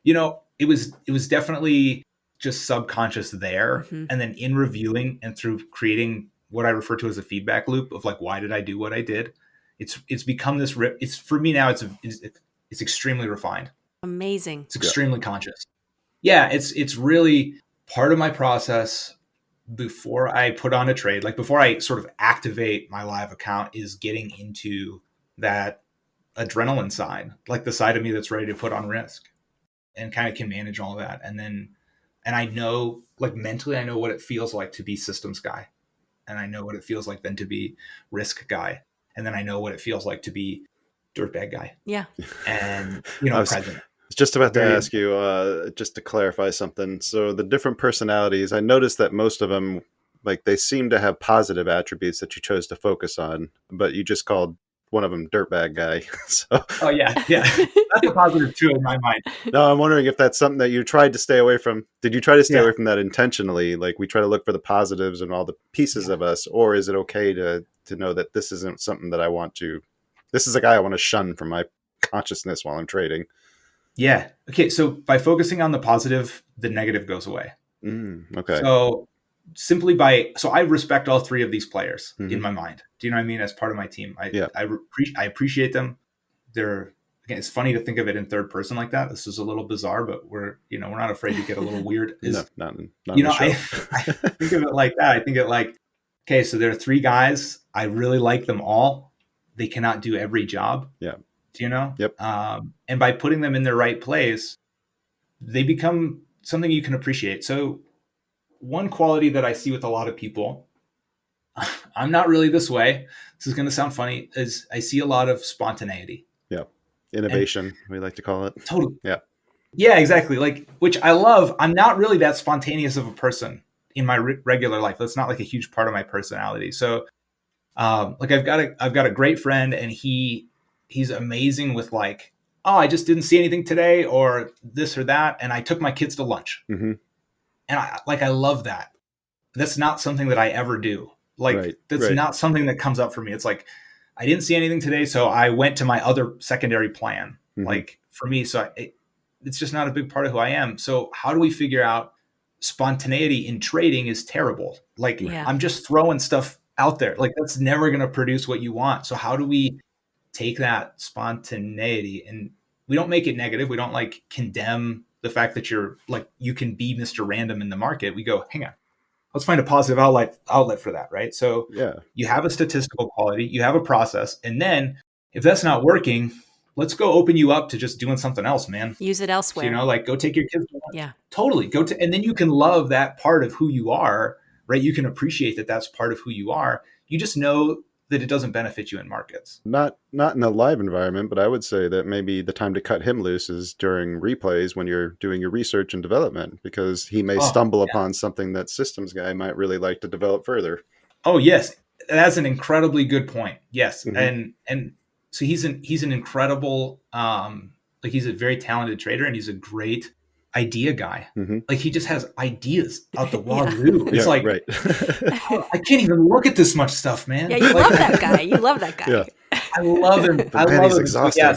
it was definitely just subconscious there. And then in reviewing and through creating what I refer to as a feedback loop of like, why did I do what I did? It's become this, it's for me now, it's extremely refined. Amazing. It's extremely conscious. Yeah. It's really part of my process before I put on a trade, like before I sort of activate my live account, is getting into that adrenaline side, like the side of me that's ready to put on risk and kind of can manage all that. And I know, like mentally, I know what it feels like to be systems guy. And I know what it feels like then to be risk guy. And then I know what it feels like to be dirtbag guy. Yeah. And, president. I was just about to ask you, just to clarify something. So the different personalities, I noticed that most of them, like they seem to have positive attributes that you chose to focus on, but you just called one of them dirtbag guy. So. Oh yeah. That's a positive too in my mind. No, I'm wondering if that's something that you tried to stay away from. Did you try to stay away from that intentionally? Like we try to look for the positives and all the pieces of us, or is it okay to know that this isn't something that I want to? This is a guy I want to shun from my consciousness while I'm trading. Yeah. Okay. So by focusing on the positive, the negative goes away. Okay. So simply so I respect all 3 of these players in my mind. Do you know what I mean? As part of my team, I appreciate them. Again, it's funny to think of it in third person like that. This is a little bizarre, but we're not afraid to get a little weird. Not I think of it like that. I think it like, okay, so there are 3 guys. I really like them all. They cannot do every job. Yeah. Do you know? Yep. And by putting them in their right place, they become something you can appreciate. So one quality that I see with a lot of people, I'm not really this way, this is going to sound funny, is I see a lot of spontaneity. Yeah. Innovation, we like to call it. Totally. Yeah. Yeah, exactly. Like, which I love. I'm not really that spontaneous of a person in my regular life. That's not like a huge part of my personality. So like I've got a great friend, and he's amazing with like, oh, I just didn't see anything today, or this or that, and I took my kids to lunch. And I love that. That's not something that I ever do. Like that's not something that comes up for me. It's like, I didn't see anything today, so I went to my other secondary plan. Like for me, so it's just not a big part of who I am. So how do we figure out spontaneity in trading is terrible? Like I'm just throwing stuff out there. Like that's never going to produce what you want. So how do we take that spontaneity, and we don't make it negative. We don't like condemn the fact that you're like, you can be Mr. Random in the market. We go, hang on, let's find a positive outlet for that. Right. So you have a statistical quality, you have a process. And then if that's not working, let's go open you up to just doing something else, man. Use it elsewhere. You know, like go take your kids to lunch. Yeah. Totally. And then you can love that part of who you are, right? You can appreciate that that's part of who you are. You just know that it doesn't benefit you in markets. Not in a live environment, but I would say that maybe the time to cut him loose is during replays when you're doing your research and development, because he may stumble upon something that systems guy might really like to develop further. Oh, yes. That's an incredibly good point. Yes. Mm-hmm. And so he's an incredible, like he's a very talented trader, and he's a great idea guy. Mm-hmm. Like he just has ideas out the wazoo. It's like, right. I can't even look at this much stuff, man. Yeah, you love that guy. You love that guy. Yeah. I love him. I love him. Exhausting.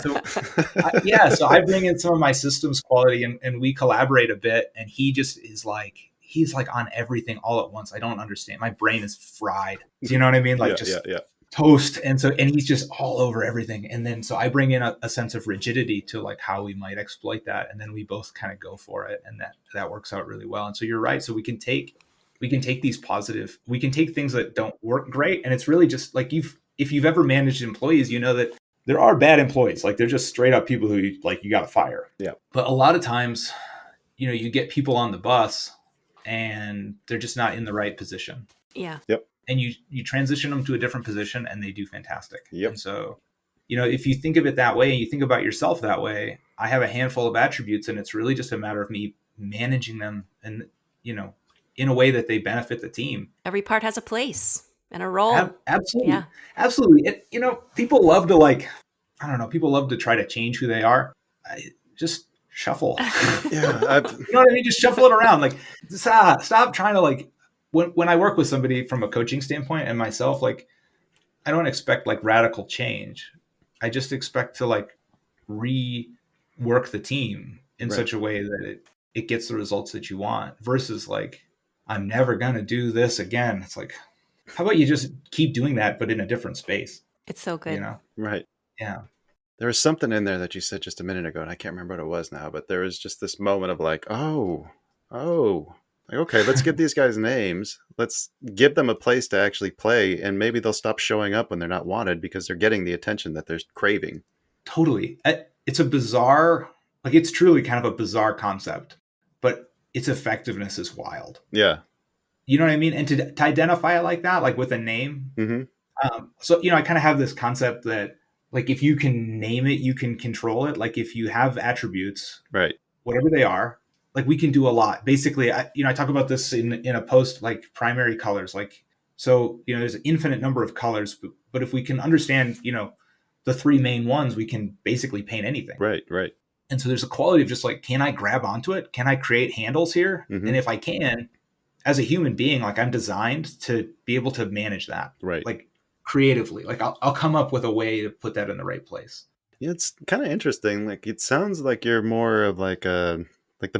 So I bring in some of my systems quality, and we collaborate a bit, and he just is like, he's like on everything all at once. I don't understand. My brain is fried. Do you know what I mean? Like toast. And he's just all over everything. And then, so I bring in a sense of rigidity to like how we might exploit that. And then we both kind of go for it. And that works out really well. And so you're right. So we can take these positive, we can take things that don't work great. And it's really just like if you've ever managed employees, you know that there are bad employees. Like they're just straight up people who you got to fire. Yeah. But a lot of times, you get people on the bus and they're just not in the right position. Yeah. Yep. And you transition them to a different position and they do fantastic. Yep. And so, if you think of it that way and you think about yourself that way, I have a handful of attributes, and it's really just a matter of me managing them and, in a way that they benefit the team. Every part has a place and a role. Absolutely. Yeah. Absolutely. People love to people love to try to change who they are. Just shuffle. Yeah. You know what I mean? Just shuffle it around. Like, stop trying to when I work with somebody from a coaching standpoint and myself, like I don't expect like radical change. I just expect to like rework the team in such a way that it gets the results that you want, versus like, I'm never going to do this again. It's like, how about you just keep doing that, but in a different space? It's so good. Right. Yeah. There was something in there that you said just a minute ago, and I can't remember what it was now, but there was just this moment of like, okay, let's give these guys names. Let's give them a place to actually play, and maybe they'll stop showing up when they're not wanted because they're getting the attention that they're craving. Totally. It's a bizarre, like it's truly kind of a bizarre concept, but its effectiveness is wild. Yeah. You know what I mean? And to identify it like that, like with a name. Mm-hmm. So, I kind of have this concept that like, if you can name it, you can control it. Like if you have attributes, right, whatever they are, like we can do a lot. Basically, I talk about this in a post, like primary colors. Like, so, there's an infinite number of colors, but if we can understand, the three main ones, we can basically paint anything. Right. And so there's a quality of just like, can I grab onto it? Can I create handles here? Mm-hmm. And if I can, as a human being, like I'm designed to be able to manage that. Right. Like creatively, like I'll come up with a way to put that in the right place. Yeah, it's kind of interesting. Like it sounds like you're more of like the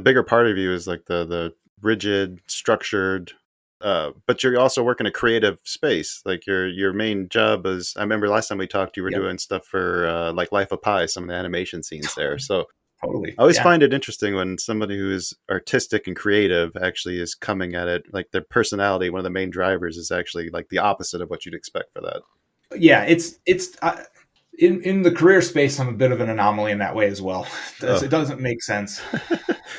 bigger part of you is like the rigid, structured, but you're also working a creative space. Like your main job is, I remember last time we talked, you were doing stuff for like Life of Pi, some of the animation scenes there. So totally. I always find it interesting when somebody who is artistic and creative actually is coming at it, like their personality, one of the main drivers is actually like the opposite of what you'd expect for that. Yeah, it's in the career space, I'm a bit of an anomaly in that way as well. It doesn't make sense.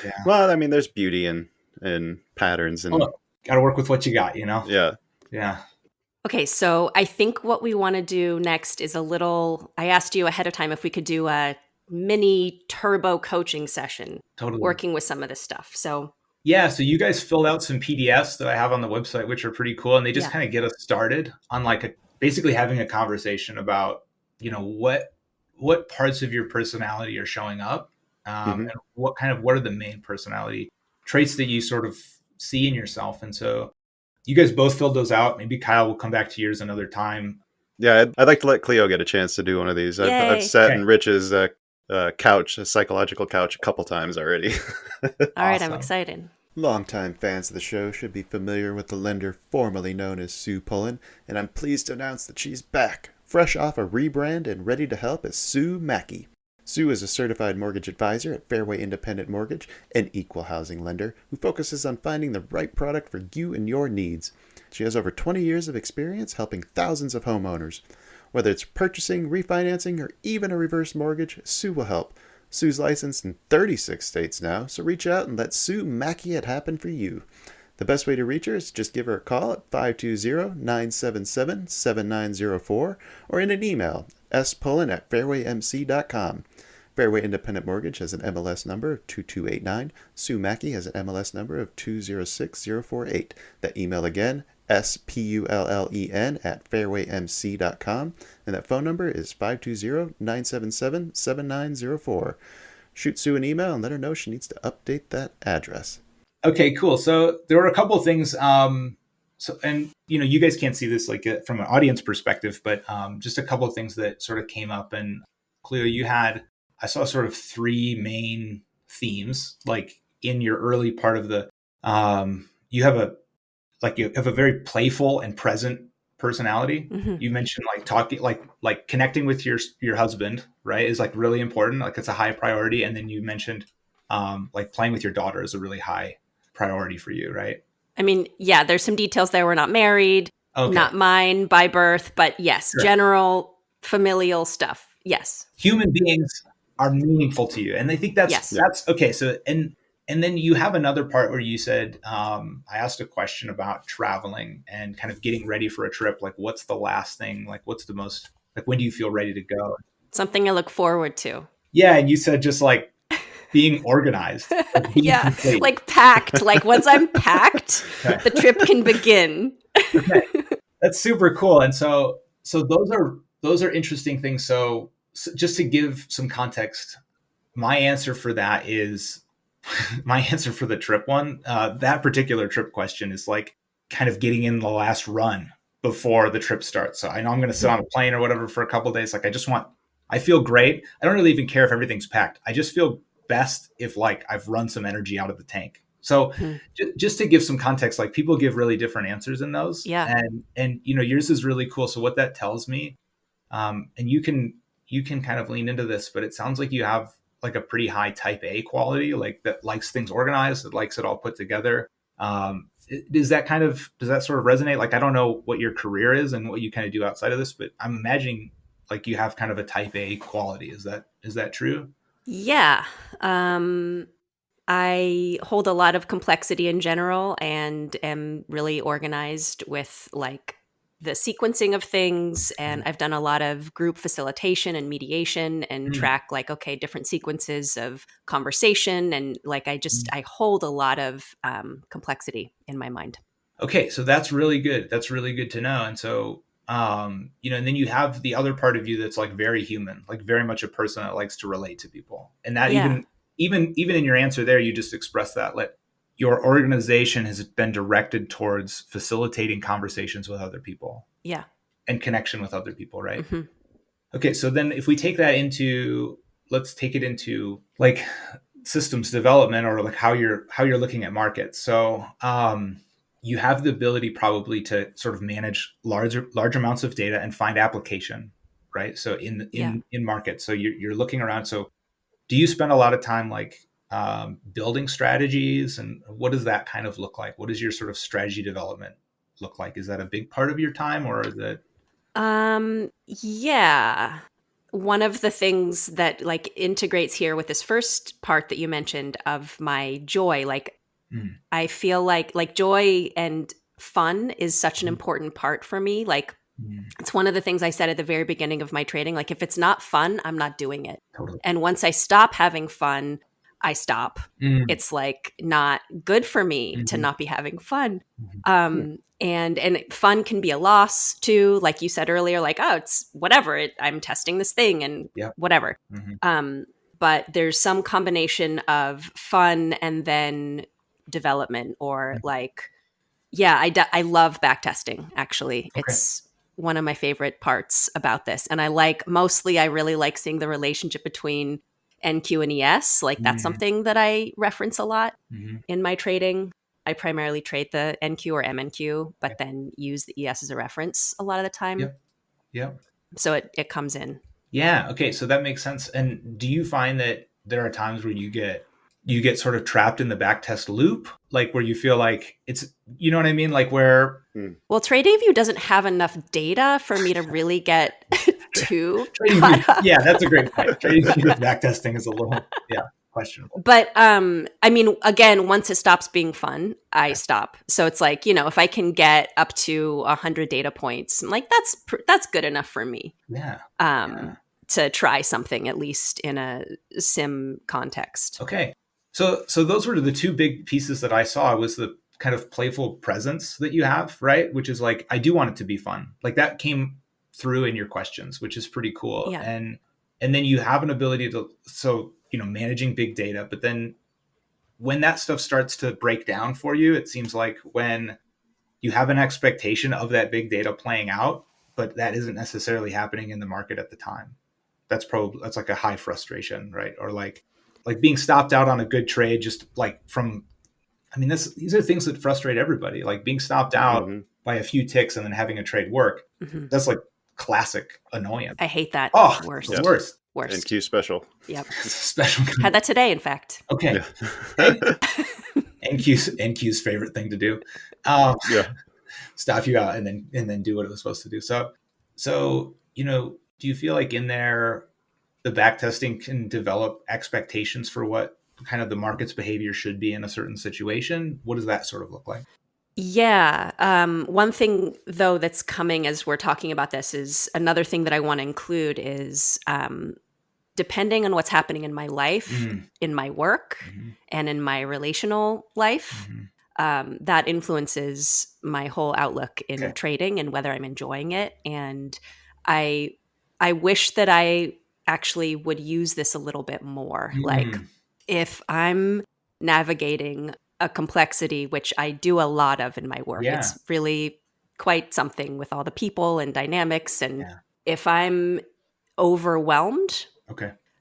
Yeah. Well, I mean, there's beauty in patterns and got to work with what you got, Yeah. Yeah. Okay, so I think what we want to do next is I asked you ahead of time if we could do a mini turbo coaching session, working with some of this stuff. So yeah, so you guys filled out some PDFs that I have on the website, which are pretty cool, and they just kind of get us started on like basically having a conversation about what parts of your personality are showing up, and what are the main personality traits that you sort of see in yourself. And so you guys both filled those out. Maybe Kyle will come back to yours another time. Yeah, I'd like to let Cleo get a chance to do one of these. I've sat in Rich's couch, a psychological couch, a couple times already. All right, I'm excited. Longtime fans of the show should be familiar with the lender formerly known as Sue Pullen, and I'm pleased to announce that she's back, fresh off a rebrand and ready to help as Sue Mackey. Sue is a certified mortgage advisor at Fairway Independent Mortgage, an equal housing lender who focuses on finding the right product for you and your needs. She has over 20 years of experience helping thousands of homeowners. Whether it's purchasing, refinancing, or even a reverse mortgage, Sue will help. Sue's licensed in 36 states now, so reach out and let Sue Mackey it happen for you. The best way to reach her is just give her a call at 520-977-7904 or in an email, spullen@fairwaymc.com. Fairway Independent Mortgage has an MLS number of 2289. Sue Mackey has an MLS number of 206048. That email again, spullen@fairwaymc.com. And that phone number is 520-977-7904. Shoot Sue an email and let her know she needs to update that address. Okay, cool. So there were a couple of things. And you guys can't see this like from an audience perspective, but just a couple of things that sort of came up. And Cleo, I saw sort of three main themes, like in your early part of the, you have a very playful and present personality. Mm-hmm. You mentioned like talking, like connecting with your husband, right, is like really important. Like it's a high priority. And then you mentioned like playing with your daughter is a really high priority for you, right? I mean, yeah, there's some details there. We're not married, not mine by birth, but yes, sure. General familial stuff. Yes. Human beings are meaningful to you. And I think that's okay. So, and then you have another part where you said, I asked a question about traveling and kind of getting ready for a trip. Like, what's the last thing? Like, what's the most, like, when do you feel ready to go? Something I look forward to. Yeah. And you said just like being organized. Like being complete. Like packed. Like once I'm packed, the trip can begin. Okay. That's super cool. And so those are interesting things. So just to give some context, my answer for that is my answer for the trip one. That particular trip question is like kind of getting in the last run before the trip starts. So I know I'm going to sit on a plane or whatever for a couple of days. Like I feel great. I don't really even care if everything's packed. I just feel best if like I've run some energy out of the tank. So just to give some context, like people give really different answers in those. Yeah. And yours is really cool. So what that tells me, and you can kind of lean into this, but it sounds like you have like a pretty high type A quality, like that likes things organized, that likes it all put together. Does that sort of resonate? Like, I don't know what your career is and what you kind of do outside of this, but I'm imagining like you have kind of a type A quality. Is that true? Yeah. I hold a lot of complexity in general and am really organized with like the sequencing of things. And I've done a lot of group facilitation and mediation and track like, okay, different sequences of conversation. And like, I hold a lot of complexity in my mind. Okay. So that's really good. That's really good to know. And so, and then you have the other part of you that's like very human, like very much a person that likes to relate to people. And that even in your answer there, you just expressed that like your organization has been directed towards facilitating conversations with other people. Yeah. And connection with other people, right? Mm-hmm. Okay. So then if we take that let's take it into like systems development or like how you're looking at markets. So, you have the ability probably to sort of manage large amounts of data and find application, right? So in markets, so you're looking around. So do you spend a lot of time like building strategies, and what does that kind of look like? What does your sort of strategy development look like? Is that a big part of your time, or is it? Yeah. One of the things that like integrates here with this first part that you mentioned of my joy, like I feel like joy and fun is such an important part for me. Like it's one of the things I said at the very beginning of my trading. Like if it's not fun, I'm not doing it. Totally. And once I stop having fun, I stop. It's like not good for me to not be having fun. And fun can be a loss too. Like you said earlier, like, oh, it's whatever. I'm testing this thing and whatever. But there's some combination of fun and then development or like, I love backtesting actually. Okay. It's one of my favorite parts about this. And I really like seeing the relationship between NQ and ES. Like that's something that I reference a lot in my trading. I primarily trade the NQ or MNQ, but then use the ES as a reference a lot of the time. Yeah. So it comes in. Yeah. Okay. So that makes sense. And do you find that there are times where you get you get sort of trapped in the backtest loop, like where you feel like it's, you know what I mean? Like where Well, TradingView doesn't have enough data for me to really get too TradingView, caught up. yeah, that's a great point. TradingView with backtesting is a little, questionable. But I mean, again, once it stops being fun, I stop. So it's like, if I can get up to 100 data points, I'm like, that's good enough for me. Yeah. To try something, at least in a sim context. Okay. So those were the two big pieces that I saw, was the kind of playful presence that you have, right? Which is like, I do want it to be fun. Like that came through in your questions, which is pretty cool. Yeah. And then you have an ability to, so, managing big data, but then when that stuff starts to break down for you, it seems like when you have an expectation of that big data playing out, but that isn't necessarily happening in the market at the time. That's like a high frustration, right? Or like being stopped out on a good trade, just like from, I mean, these are things that frustrate everybody. Like being stopped out by a few ticks and then having a trade work. That's like classic annoyance. I hate that. Oh, worst. The worst. And Q special. Yep. Special. Had that today, in fact. Okay. Yeah. NQ's favorite thing to do. Stop you out and then do what it was supposed to do. So do you feel like in there the backtesting can develop expectations for what kind of the market's behavior should be in a certain situation? What does that sort of look like? Yeah. One thing, though, that's coming as we're talking about this is another thing that I want to include is depending on what's happening in my life, in my work, and in my relational life, that influences my whole outlook in trading and whether I'm enjoying it. And I wish that I actually would use this a little bit more. Like if I'm navigating a complexity, which I do a lot of in my work, it's really quite something with all the people and dynamics. And if I'm overwhelmed,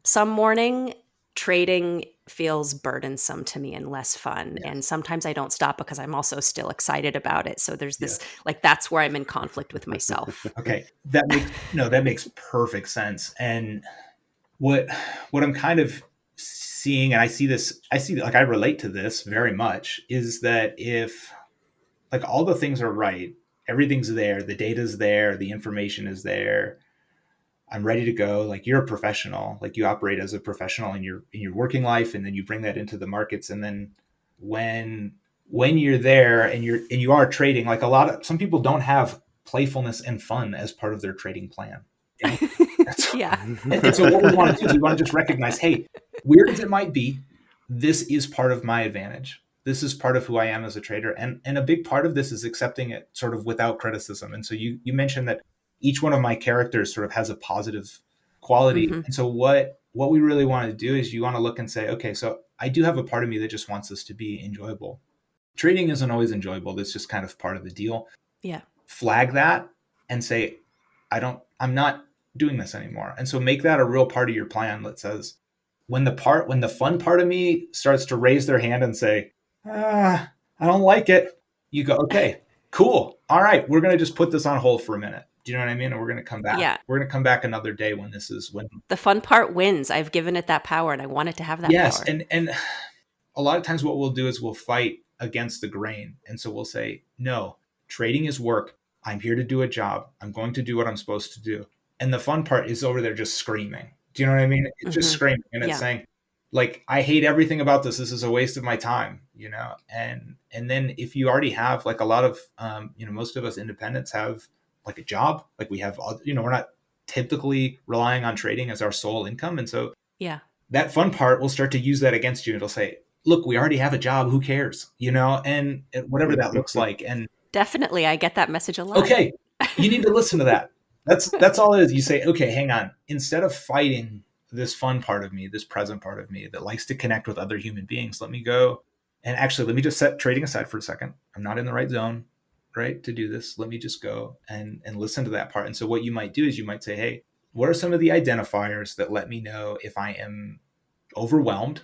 some morning, trading feels burdensome to me and less fun. And sometimes I don't stop because I'm also still excited about it. So there's this, like, that's where I'm in conflict with myself. Okay. That makes perfect sense. And what I'm kind of seeing, and I see like I relate to this very much, is that if like all the things are right, everything's there, the data's there, the information is there, I'm ready to go. Like you're a professional, like you operate as a professional in your working life, and then you bring that into the markets. And then when you're there and you are trading, like some people don't have playfulness and fun as part of their trading plan. And so what we want to do is we want to just recognize, hey, weird as it might be, this is part of my advantage. This is part of who I am as a trader. And a big part of this is accepting it sort of without criticism. And so you mentioned that each one of my characters sort of has a positive quality. And so what we really want to do is you want to look and say, okay, so I do have a part of me that just wants this to be enjoyable. Trading isn't always enjoyable. That's just kind of part of the deal. Yeah. Flag that and say, I'm not doing this anymore. And so make that a real part of your plan that says, when the fun part of me starts to raise their hand and say, I don't like it, you go, okay, cool. All right, we're going to just put this on hold for a minute. Do you know what I mean? And we're going to come back. Yeah. We're going to come back another day when the fun part wins. I've given it that power and I want it to have that power. Yes. And a lot of times what we'll do is we'll fight against the grain. And so we'll say, no, trading is work. I'm here to do a job. I'm going to do what I'm supposed to do. And the fun part is over there just screaming. Do you know what I mean? It's just screaming. And it's saying, like, I hate everything about this. This is a waste of my time, And then if you already have like a lot of, most of us independents have like a job, like we have, we're not typically relying on trading as our sole income. And so that fun part will start to use that against you. It'll say, look, we already have a job. Who cares? And whatever that looks like. And definitely, I get that message a lot. Okay. You need to listen to that. That's all it is. You say, okay, hang on. Instead of fighting this fun part of me, this present part of me that likes to connect with other human beings, let me go. And actually, let me just set trading aside for a second. I'm not in the right zone, right, to do this. Let me just go and listen to that part. And so what you might do is you might say, hey, what are some of the identifiers that let me know if I am overwhelmed,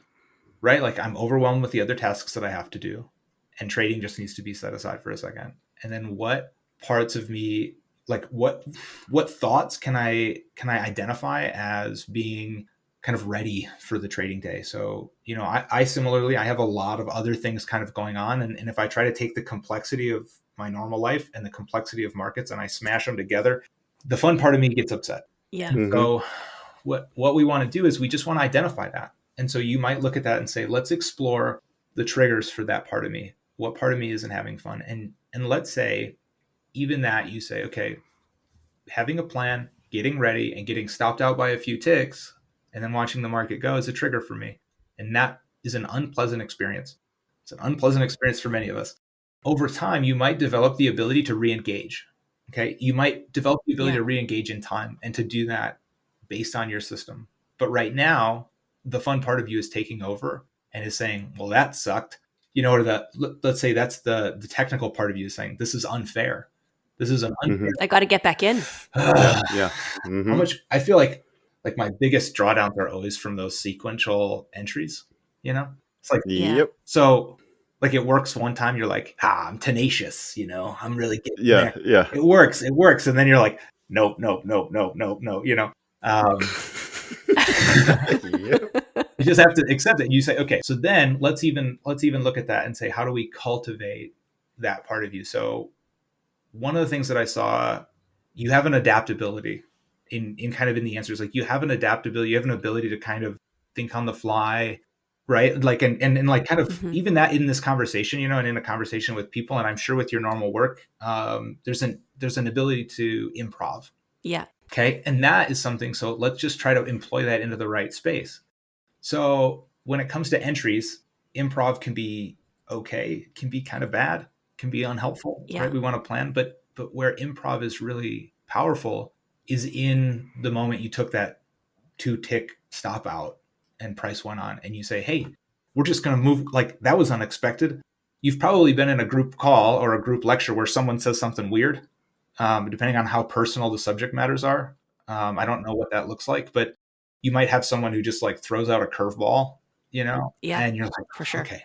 right? Like I'm overwhelmed with the other tasks that I have to do. And trading just needs to be set aside for a second. And then what parts of me, like what thoughts can I identify as being kind of ready for the trading day. So, I similarly, I have a lot of other things kind of going on. And if I try to take the complexity of my normal life and the complexity of markets and I smash them together, the fun part of me gets upset. Yeah. And so what we want to do is we just want to identify that. And so you might look at that and say, let's explore the triggers for that part of me. What part of me isn't having fun? And let's say even that you say, okay, having a plan, getting ready, and getting stopped out by a few ticks, and then watching the market go is a trigger for me. And that is an unpleasant experience. It's an unpleasant experience for many of us. Over time, you might develop the ability to re-engage. Okay. You might develop the ability to re-engage in time and to do that based on your system. But right now, the fun part of you is taking over and is saying, well, that sucked. Or let's say that's the technical part of you is saying, this is unfair. This is an unfair. I got to get back in. Yeah. How much I feel like my biggest drawdowns are always from those sequential entries. It's like, Yep. so like it works one time. You're like, I'm tenacious. I'm really getting Yeah. there. Yeah. It works. And then you're like, nope. Yep. You just have to accept it. You say, okay, so then let's even look at that and say, how do we cultivate that part of you? So one of the things that I saw, you have an adaptability in kind of in the answers. Like you have an adaptability, you have an ability to kind of think on the fly, right? Like, and like kind of even that in this conversation, and in a conversation with people, and I'm sure with your normal work, there's an ability to improv. Yeah. Okay. And that is something. So let's just try to employ that into the right space. So when it comes to entries, improv can be okay, can be kind of bad, can be unhelpful, right? We want to plan, but where improv is really powerful is in the moment you took that 2-tick stop out and price went on and you say, hey, we're just going to move. Like that was unexpected. You've probably been in a group call or a group lecture where someone says something weird, depending on how personal the subject matters are. I don't know what that looks like, but you might have someone who just like throws out a curveball, and you're like, for sure. Okay,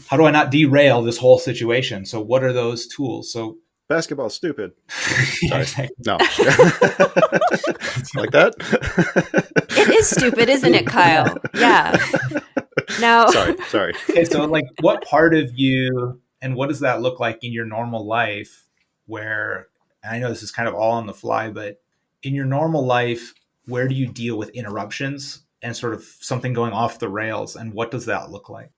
how do I not derail this whole situation? So what are those tools? So basketball's stupid. Sorry. No. Like that? It is stupid, isn't it, Kyle? Yeah. Now. Sorry. Okay, so like what part of you and what does that look like in your normal life where, and I know this is kind of all on the fly, but in your normal life, where do you deal with interruptions and sort of something going off the rails? And what does that look like?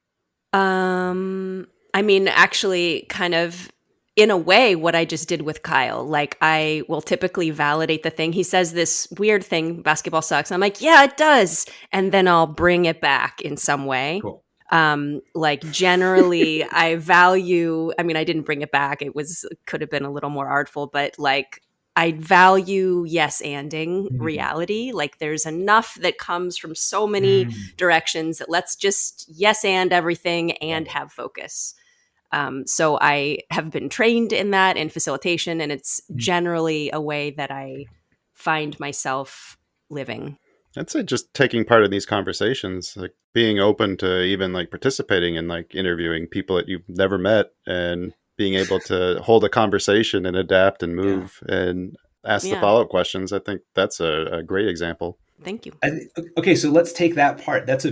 I mean, actually kind of in a way what I just did with Kyle. Like I will typically validate the thing. He says this weird thing, basketball sucks. I'm like, yeah, it does. And then I'll bring it back in some way. Cool. Like generally I value, I mean, I didn't bring it back. Could have been a little more artful, but like I value yes-anding reality. Like there's enough that comes from so many directions that let's just yes and everything and have focus. So I have been trained in that in facilitation, and it's generally a way that I find myself living. I'd say just taking part in these conversations, like being open to even like participating in like interviewing people that you've never met and being able to hold a conversation and adapt and move and ask the follow-up questions. I think that's a great example. Thank you. Okay, so let's take that part. It's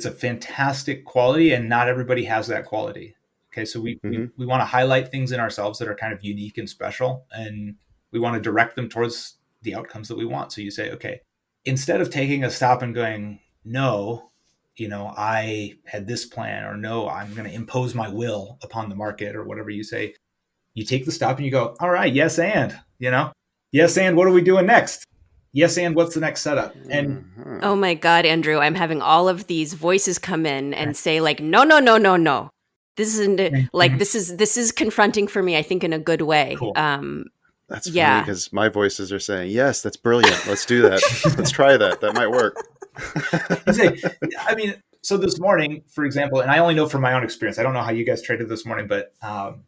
a fantastic quality, and not everybody has that quality. Okay, so we want to highlight things in ourselves that are kind of unique and special, and we want to direct them towards the outcomes that we want. So you say, okay, instead of taking a stop and going, no, I had this plan, or no, I'm going to impose my will upon the market, or whatever you say, you take the stop and you go, all right, yes, and, yes, and what are we doing next? Yes, and what's the next setup? And oh my God, Andrew, I'm having all of these voices come in and say like, no. This isn't like, this is confronting for me, I think, in a good way. Cool. That's funny because my voices are saying, yes, that's brilliant. Let's do that. Let's try that. That might work. I mean, so this morning, for example, and I only know from my own experience, I don't know how you guys traded this morning, but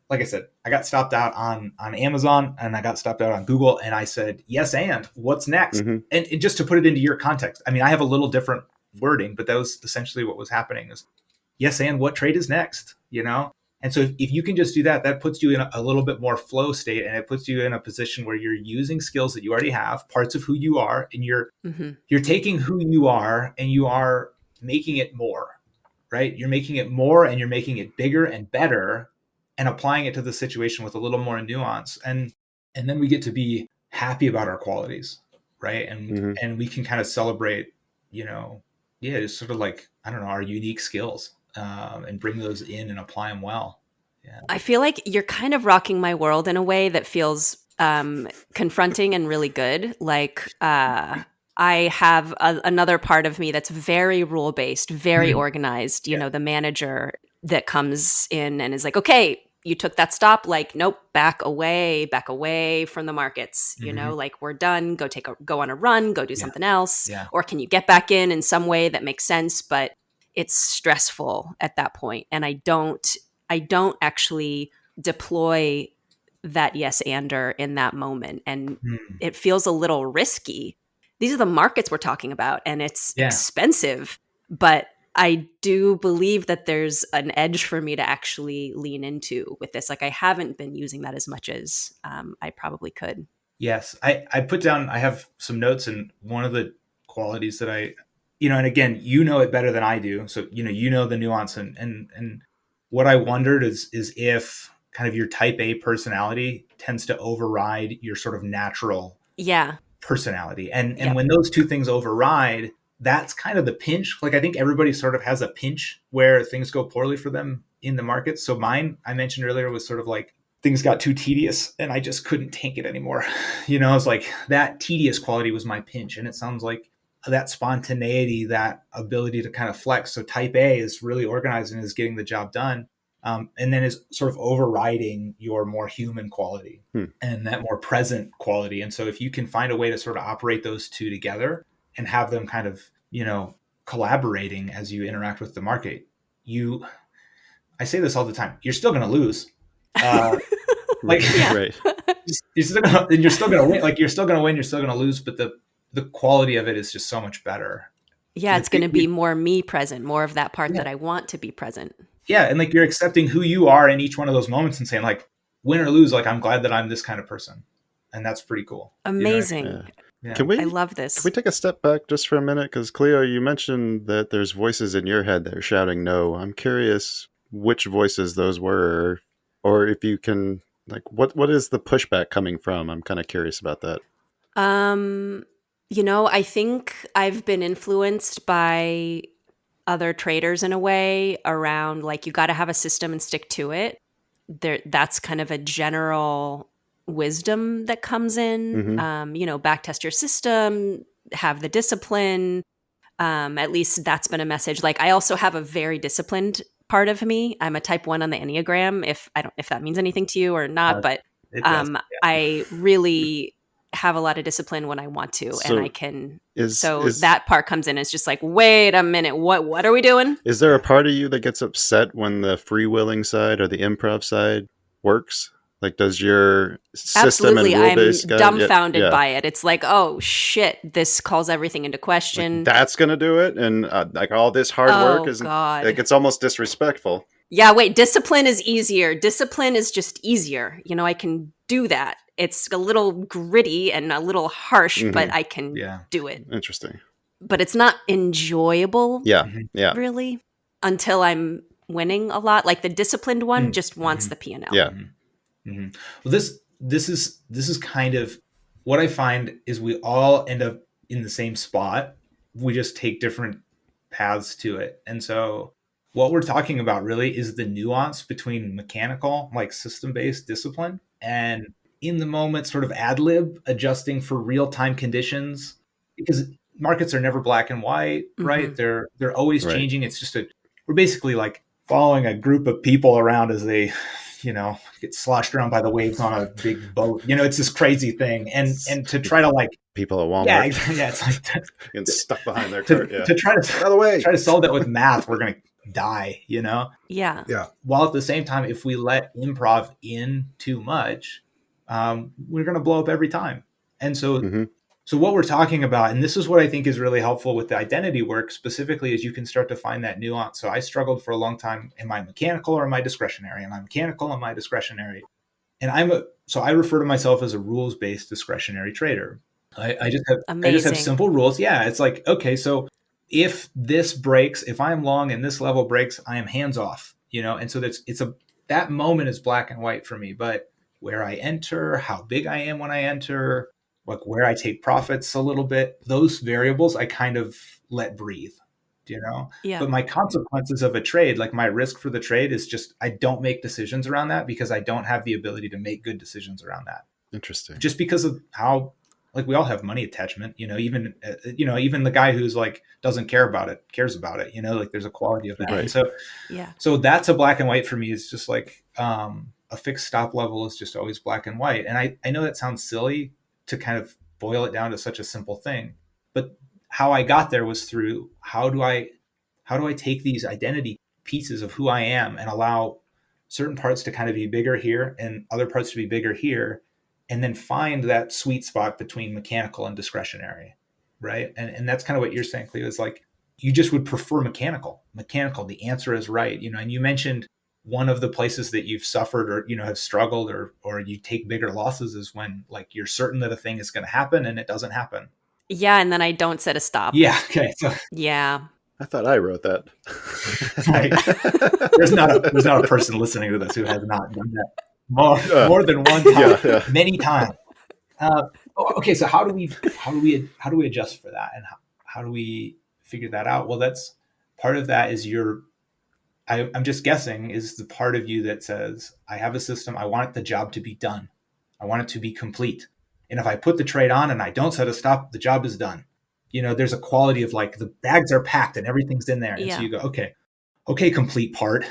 like I said, I got stopped out on Amazon and I got stopped out on Google, and I said, yes, and what's next? And just to put it into your context, I mean, I have a little different wording, but that was essentially what was happening is, yes, and what trade is next? And so if you can just do that, that puts you in a little bit more flow state, and it puts you in a position where you're using skills that you already have, parts of who you are, and you're taking who you are and you are making it more, right? You're making it more and you're making it bigger and better and applying it to the situation with a little more nuance. And then we get to be happy about our qualities, right? And we can kind of celebrate, just sort of like, I don't know, our unique skills, and bring those in and apply them well. Yeah. I feel like you're kind of rocking my world in a way that feels confronting and really good. Like I have another part of me that's very rule based, very organized. You know, the manager that comes in and is like, okay, you took that stop. Like, nope, back away from the markets. You know, like we're done. Go on a run. Go do something else. Yeah. Or can you get back in some way that makes sense? But it's stressful at that point, and I don't actually deploy that yes ander in that moment, and it feels a little risky. These are the markets we're talking about, and it's expensive, but I do believe that there's an edge for me to actually lean into with this. Like I haven't been using that as much as I probably could. Yes. I put down, I have some notes, and one of the qualities that and again, it better than I do. So, the nuance, and what I wondered is if kind of your type A personality tends to override your sort of natural personality. And when those two things override, that's kind of the pinch. Like I think everybody sort of has a pinch where things go poorly for them in the market. So mine, I mentioned earlier, was sort of like things got too tedious and I just couldn't take it anymore. It's like that tedious quality was my pinch. And it sounds like that spontaneity, that ability to kind of flex. So type A is really organized and is getting the job done. And then is sort of overriding your more human quality and that more present quality. And so if you can find a way to sort of operate those two together and have them kind of, collaborating as you interact with the market, I say this all the time, you're still going to lose. Right. You're still going to win. Like you're still going to win, you're still going to lose, but the quality of it is just so much better. Yeah, it's going to be more me present, more of that part that I want to be present. Yeah, and like you're accepting who you are in each one of those moments and saying like, win or lose, like I'm glad that I'm this kind of person, and that's pretty cool. Amazing. Yeah. I love this. Can we take a step back just for a minute? Because Cleo, you mentioned that there's voices in your head that are shouting no. I'm curious which voices those were, or if you can, like, what is the pushback coming from? I'm kind of curious about that. I think I've been influenced by other traders in a way around like you got to have a system and stick to it. That's kind of a general wisdom that comes in. Backtest your system, have the discipline. At least that's been a message. Like I also have a very disciplined part of me. I'm a type 1 on the Enneagram, if that means anything to you or not, but I really have a lot of discipline when I want to, and I can. That part comes in. It's just like, wait a minute, what are we doing? Is there a part of you that gets upset when the freewheeling side or the improv side works? Like, does your system and rule-based I'm dumbfounded by it. It's like, oh shit, this calls everything into question. Like, that's gonna do it, and like all this hard work is like it's almost disrespectful. Yeah, wait, discipline is easier. Discipline is just easier. I can do that. It's a little gritty and a little harsh, but I can do it. Interesting. But it's not enjoyable. Yeah. Really, until I'm winning a lot. Like the disciplined one just wants the P&L. Yeah. Well, this is kind of what I find is we all end up in the same spot. We just take different paths to it. And so what we're talking about really is the nuance between mechanical, like system-based discipline, and in the moment sort of ad lib, adjusting for real-time conditions, because markets are never black and white, right? They're always changing. It's just we're basically like following a group of people around as they get sloshed around by the waves on a big boat. It's this crazy thing. And to try to like people at Walmart. Yeah, it's like getting stuck behind their cart. To try to solve that with math, we're going to die, Yeah. While at the same time, if we let improv in too much, we're going to blow up every time. And so So what we're talking about, and this is what I think is really helpful with the identity work specifically, is you can start to find that nuance. So I struggled for a long time. Am I mechanical or am I discretionary? Am I mechanical? Am I discretionary? And so I refer to myself as a rules-based discretionary trader. I just have Amazing. simple rules. Yeah. It's like, okay, so if this breaks, if I'm long and this level breaks, I am hands off, And so that moment is black and white for me, but where I enter, how big I am when I enter, like where I take profits a little bit, those variables I kind of let breathe, Yeah. But my consequences of a trade, like my risk for the trade, is just I don't make decisions around that because I don't have the ability to make good decisions around that. Interesting. Just because of how, like, we all have money attachment, even the guy who's like doesn't care about it cares about it, like there's a quality of that. Right. And so Yeah. so that's a black and white for me. It's just like a fixed stop level is just always black and white. And I know that sounds silly to kind of boil it down to such a simple thing, but how I got there was through how do I take these identity pieces of who I am and allow certain parts to kind of be bigger here and other parts to be bigger here, and then find that sweet spot between mechanical and discretionary, right? And that's kind of what you're saying, Cleo, is like you just would prefer mechanical. The answer is right, and you mentioned one of the places that you've suffered or have struggled or you take bigger losses is when like you're certain that a thing is going to happen and it doesn't happen. Yeah, and then I don't set a stop. Yeah, okay. So Yeah. I thought I wrote that. right. There's not a person listening to this who has not done that more than one time, many times. Okay, so how do we adjust for that, and how do we figure that out? Well, that's part of that is I'm just guessing is the part of you that says, I have a system. I want the job to be done. I want it to be complete. And if I put the trade on and I don't set a stop, the job is done. There's a quality of like the bags are packed and everything's in there. And so you go, okay, complete part,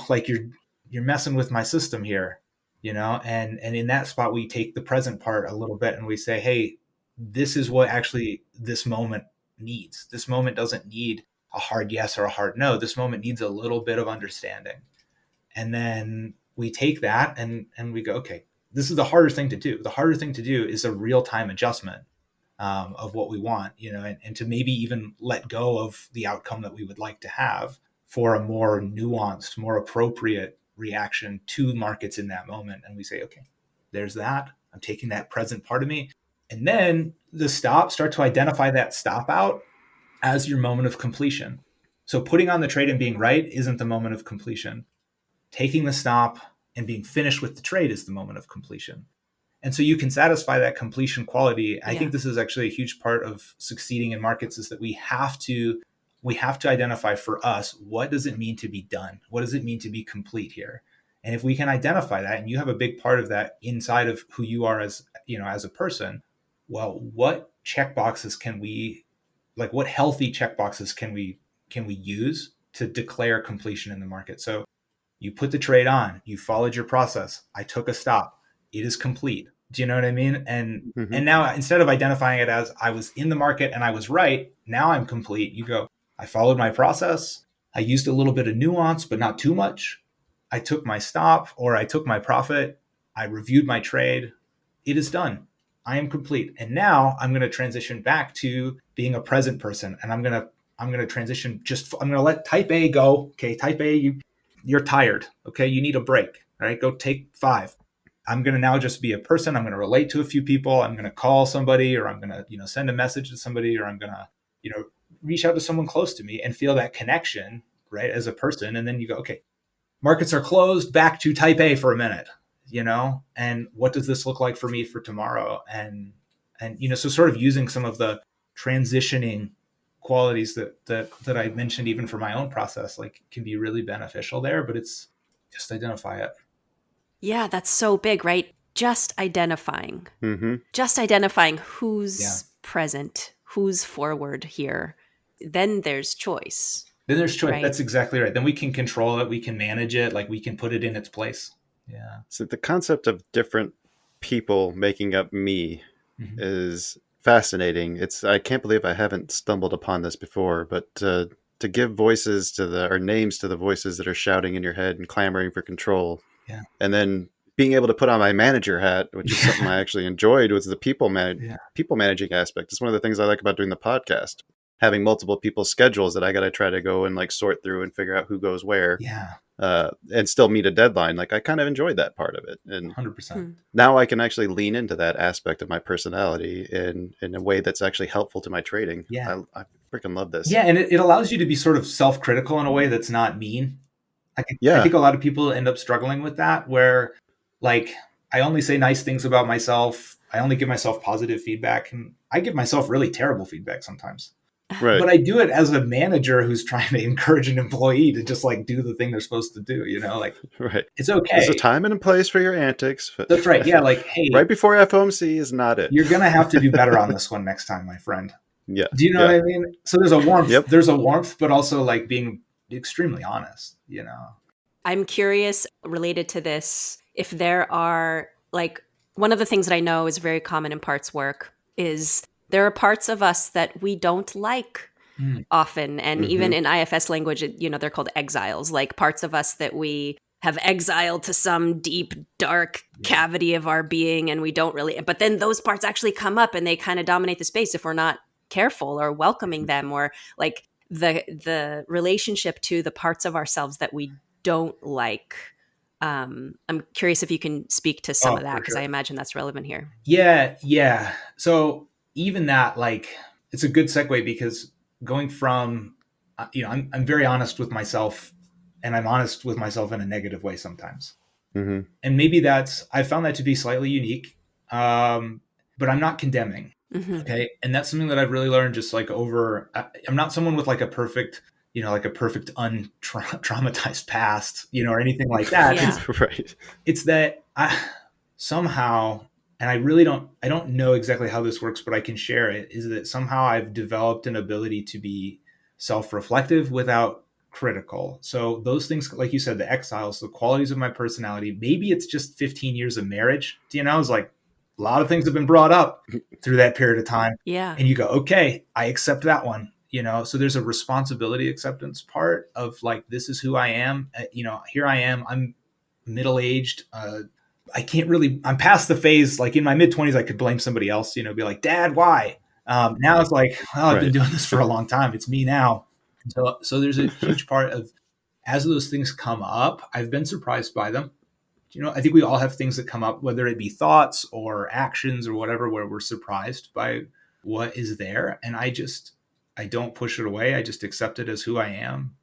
like you're messing with my system here, and in that spot, we take the present part a little bit and we say, hey, this is what actually this moment needs. This moment doesn't need a hard yes or a hard no. This moment needs a little bit of understanding. And then we take that and we go, okay, this is the harder thing to do. The harder thing to do is a real-time adjustment of what we want, and to maybe even let go of the outcome that we would like to have for a more nuanced, more appropriate reaction to markets in that moment. And we say, okay, there's that. I'm taking that present part of me. And then start to identify that stop out as your moment of completion. So putting on the trade and being right isn't the moment of completion. Taking the stop and being finished with the trade is the moment of completion. And so you can satisfy that completion quality. I think this is actually a huge part of succeeding in markets is that we have to identify for us, what does it mean to be done? What does it mean to be complete here? And if we can identify that, and you have a big part of that inside of who you are as a person, well, what checkboxes can we, like what healthy checkboxes can we use to declare completion in the market? So you put the trade on, you followed your process. I took a stop. It is complete. Do you know what I mean? And now instead of identifying it as I was in the market and I was right, now I'm complete. You go, I followed my process. I used a little bit of nuance, but not too much. I took my stop or I took my profit. I reviewed my trade. It is done. I am complete. And now I'm going to transition back to being a present person. And I'm going to transition I'm going to let type A go. Okay. Type A, you're tired. Okay. You need a break. All right. Go take 5. I'm going to now just be a person. I'm going to relate to a few people. I'm going to call somebody, or I'm going to, send a message to somebody, or I'm going to, reach out to someone close to me and feel that connection, right, as a person. And then you go, okay, markets are closed, back to type A for a minute, and what does this look like for me for tomorrow? And so sort of using some of the transitioning qualities that I mentioned, even for my own process, like can be really beneficial there, but it's just identify it. Yeah, that's so big, right? Just identifying. Just identifying who's present, who's forward here. Then there's choice. Then there's choice. Right? That's exactly right. Then we can control it. We can manage it. Like we can put it in its place. Yeah. So the concept of different people making up me is fascinating. I can't believe I haven't stumbled upon this before, but to give voices to or names to the voices that are shouting in your head and clamoring for control. Yeah. And then being able to put on my manager hat, which is something I actually enjoyed, was the people managing aspect. It's one of the things I like about doing the podcast. Having multiple people's schedules that I got to try to go and like sort through and figure out who goes where. Yeah. And still meet a deadline. Like I kind of enjoyed that part of it. And 100%. now I can actually lean into that aspect of my personality in a way that's actually helpful to my trading. Yeah. I freaking love this. Yeah. And it allows you to be sort of self-critical in a way that's not mean. I think a lot of people end up struggling with that, where like I only say nice things about myself. I only give myself positive feedback, and I give myself really terrible feedback sometimes. Right. But I do it as a manager who's trying to encourage an employee to just like do the thing they're supposed to do, like right. It's okay. There's a time and a place for your antics. But that's right. Yeah. Like, hey, right before FOMC is not it. You're going to have to do better on this one next time, my friend. Yeah. Do you know what I mean? So there's a warmth, Yep. There's a warmth, but also like being extremely honest, I'm curious related to this, if there are like, one of the things that I know is very common in parts work is there are parts of us that we don't like often. And even in IFS language, they're called exiles, like parts of us that we have exiled to some deep, dark cavity of our being. And we don't really, but then those parts actually come up and they kind of dominate the space if we're not careful or welcoming them, or like the relationship to the parts of ourselves that we don't like. I'm curious if you can speak to some of that, because I imagine that's relevant here. Yeah. So even that, like, it's a good segue, because going from, I'm very honest with myself, and I'm honest with myself in a negative way sometimes. And maybe I found that to be slightly unique, but I'm not condemning. Okay. And that's something that I've really learned just like I'm not someone with like a perfect, traumatized past, or anything like that. Yeah. It's that somehow, and I don't know exactly how this works, but I can share it, is that somehow I've developed an ability to be self-reflective without critical. So those things, like you said, the exiles, the qualities of my personality, maybe it's just 15 years of marriage. It's like a lot of things have been brought up through that period of time. Yeah. And you go, okay, I accept that one. So there's a responsibility acceptance part of like, this is who I am. Here I am. I'm middle-aged. I'm past the phase. Like in my mid-20s, I could blame somebody else, be like, Dad, why? Now it's like, I've been doing this for a long time. It's me now. So there's a huge part of, as those things come up, I've been surprised by them. I think we all have things that come up, whether it be thoughts or actions or whatever, where we're surprised by what is there. And I don't push it away. I just accept it as who I am.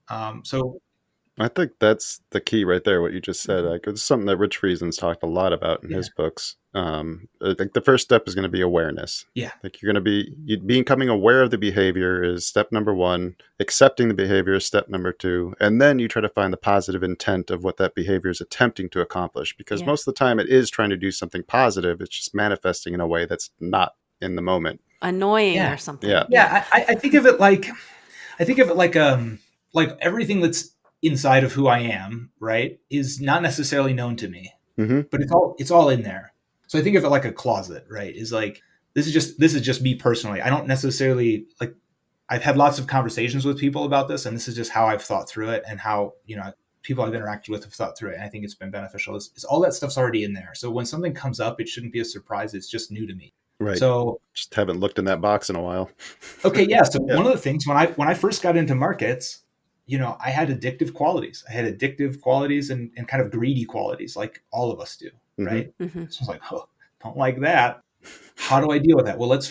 So I think that's the key right there, what you just said. Like, it's something that Rich Friesen's talked a lot about in his books. I think the first step is going to be awareness. Yeah. Like you're going to becoming aware of the behavior is step number one. Accepting the behavior is step number two. And then you try to find the positive intent of what that behavior is attempting to accomplish. Because most of the time it is trying to do something positive. It's just manifesting in a way that's not in the moment. Annoying or something. Yeah. I think of it like everything that's inside of who I am, right, is not necessarily known to me, but it's all in there. So I think of it like a closet, right? Is like, this is just me personally. I don't necessarily like, I've had lots of conversations with people about this, and this is just how I've thought through it, and how, people I've interacted with have thought through it. And I think it's been beneficial. It's all that stuff's already in there. So when something comes up, it shouldn't be a surprise. It's just new to me. Right. So just haven't looked in that box in a while. Okay. Yeah. So one of the things when I first got into markets, I had addictive qualities. I had addictive qualities and kind of greedy qualities, like all of us do. Right. So I was like, oh, don't like that. How do I deal with that? Well, let's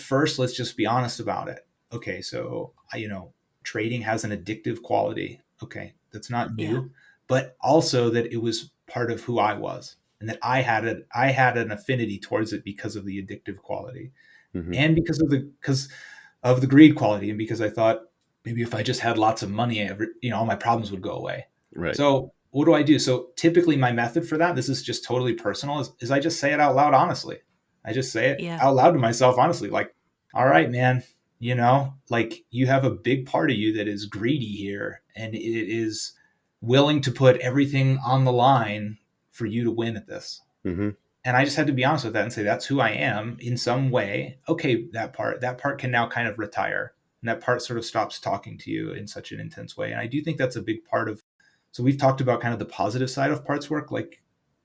just be honest about it. Okay. So, trading has an addictive quality. Okay. That's not new, but also that it was part of who I was, and that I had an affinity towards it because of the addictive quality and because of the greed quality. And because I thought, maybe if I just had lots of money, all my problems would go away. Right. So what do I do? So typically my method for that, this is just totally personal, is I just say it out loud honestly. I just say it out loud to myself honestly, like, all right, man, like you have a big part of you that is greedy here, and it is willing to put everything on the line for you to win at this. And I just had to be honest with that and say, that's who I am in some way. Okay, that part can now kind of retire. And that part sort of stops talking to you in such an intense way. And I do think that's a big part of, so we've talked about kind of the positive side of parts work, like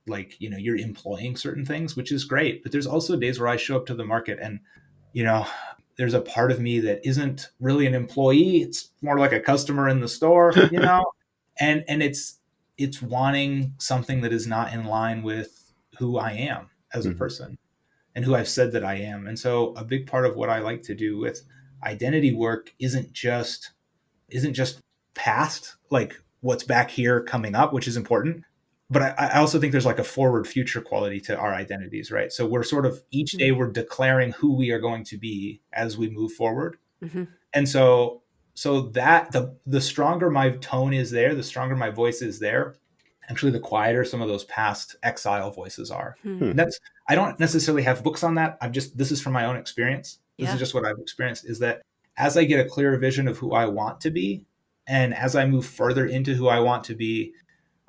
like, you're employing certain things, which is great. But there's also days where I show up to the market and, there's a part of me that isn't really an employee. It's more like a customer in the store, and it's wanting something that is not in line with who I am as a person and who I've said that I am. And so a big part of what I like to do with identity work isn't just past, like what's back here coming up, which is important. But I also think there's like a forward future quality to our identities, right? So we're sort of each day we're declaring who we are going to be as we move forward. And so that the stronger my tone is there, the stronger my voice is there, actually the quieter some of those past exile voices are. I don't necessarily have books on that. This is from my own experience. This is just what I've experienced, is that as I get a clearer vision of who I want to be, and as I move further into who I want to be,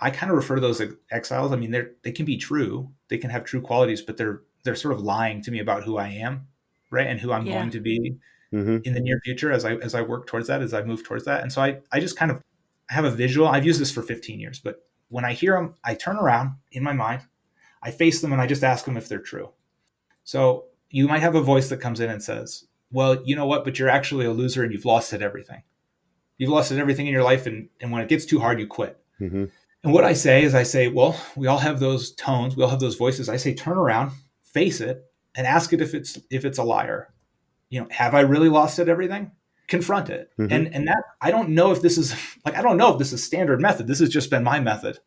I kind of refer to those exiles. I mean, they can be true. They can have true qualities, but they're sort of lying to me about who I am, right? And who I'm going to be in the near future as I work towards that, as I move towards that. And so I just kind of have a visual. I've used this for 15 years, but when I hear them, I turn around in my mind, I face them, and I just ask them if they're true. So you might have a voice that comes in and says, well, you know what, but you're actually a loser and you've lost at everything. You've lost at everything in your life. And when it gets too hard, you quit. And what I say, well, we all have those tones. We all have those voices. I say, turn around, face it, and ask it if it's a liar. Have I really lost at everything? Confront it. And that, I don't know if this is standard method. This has just been my method.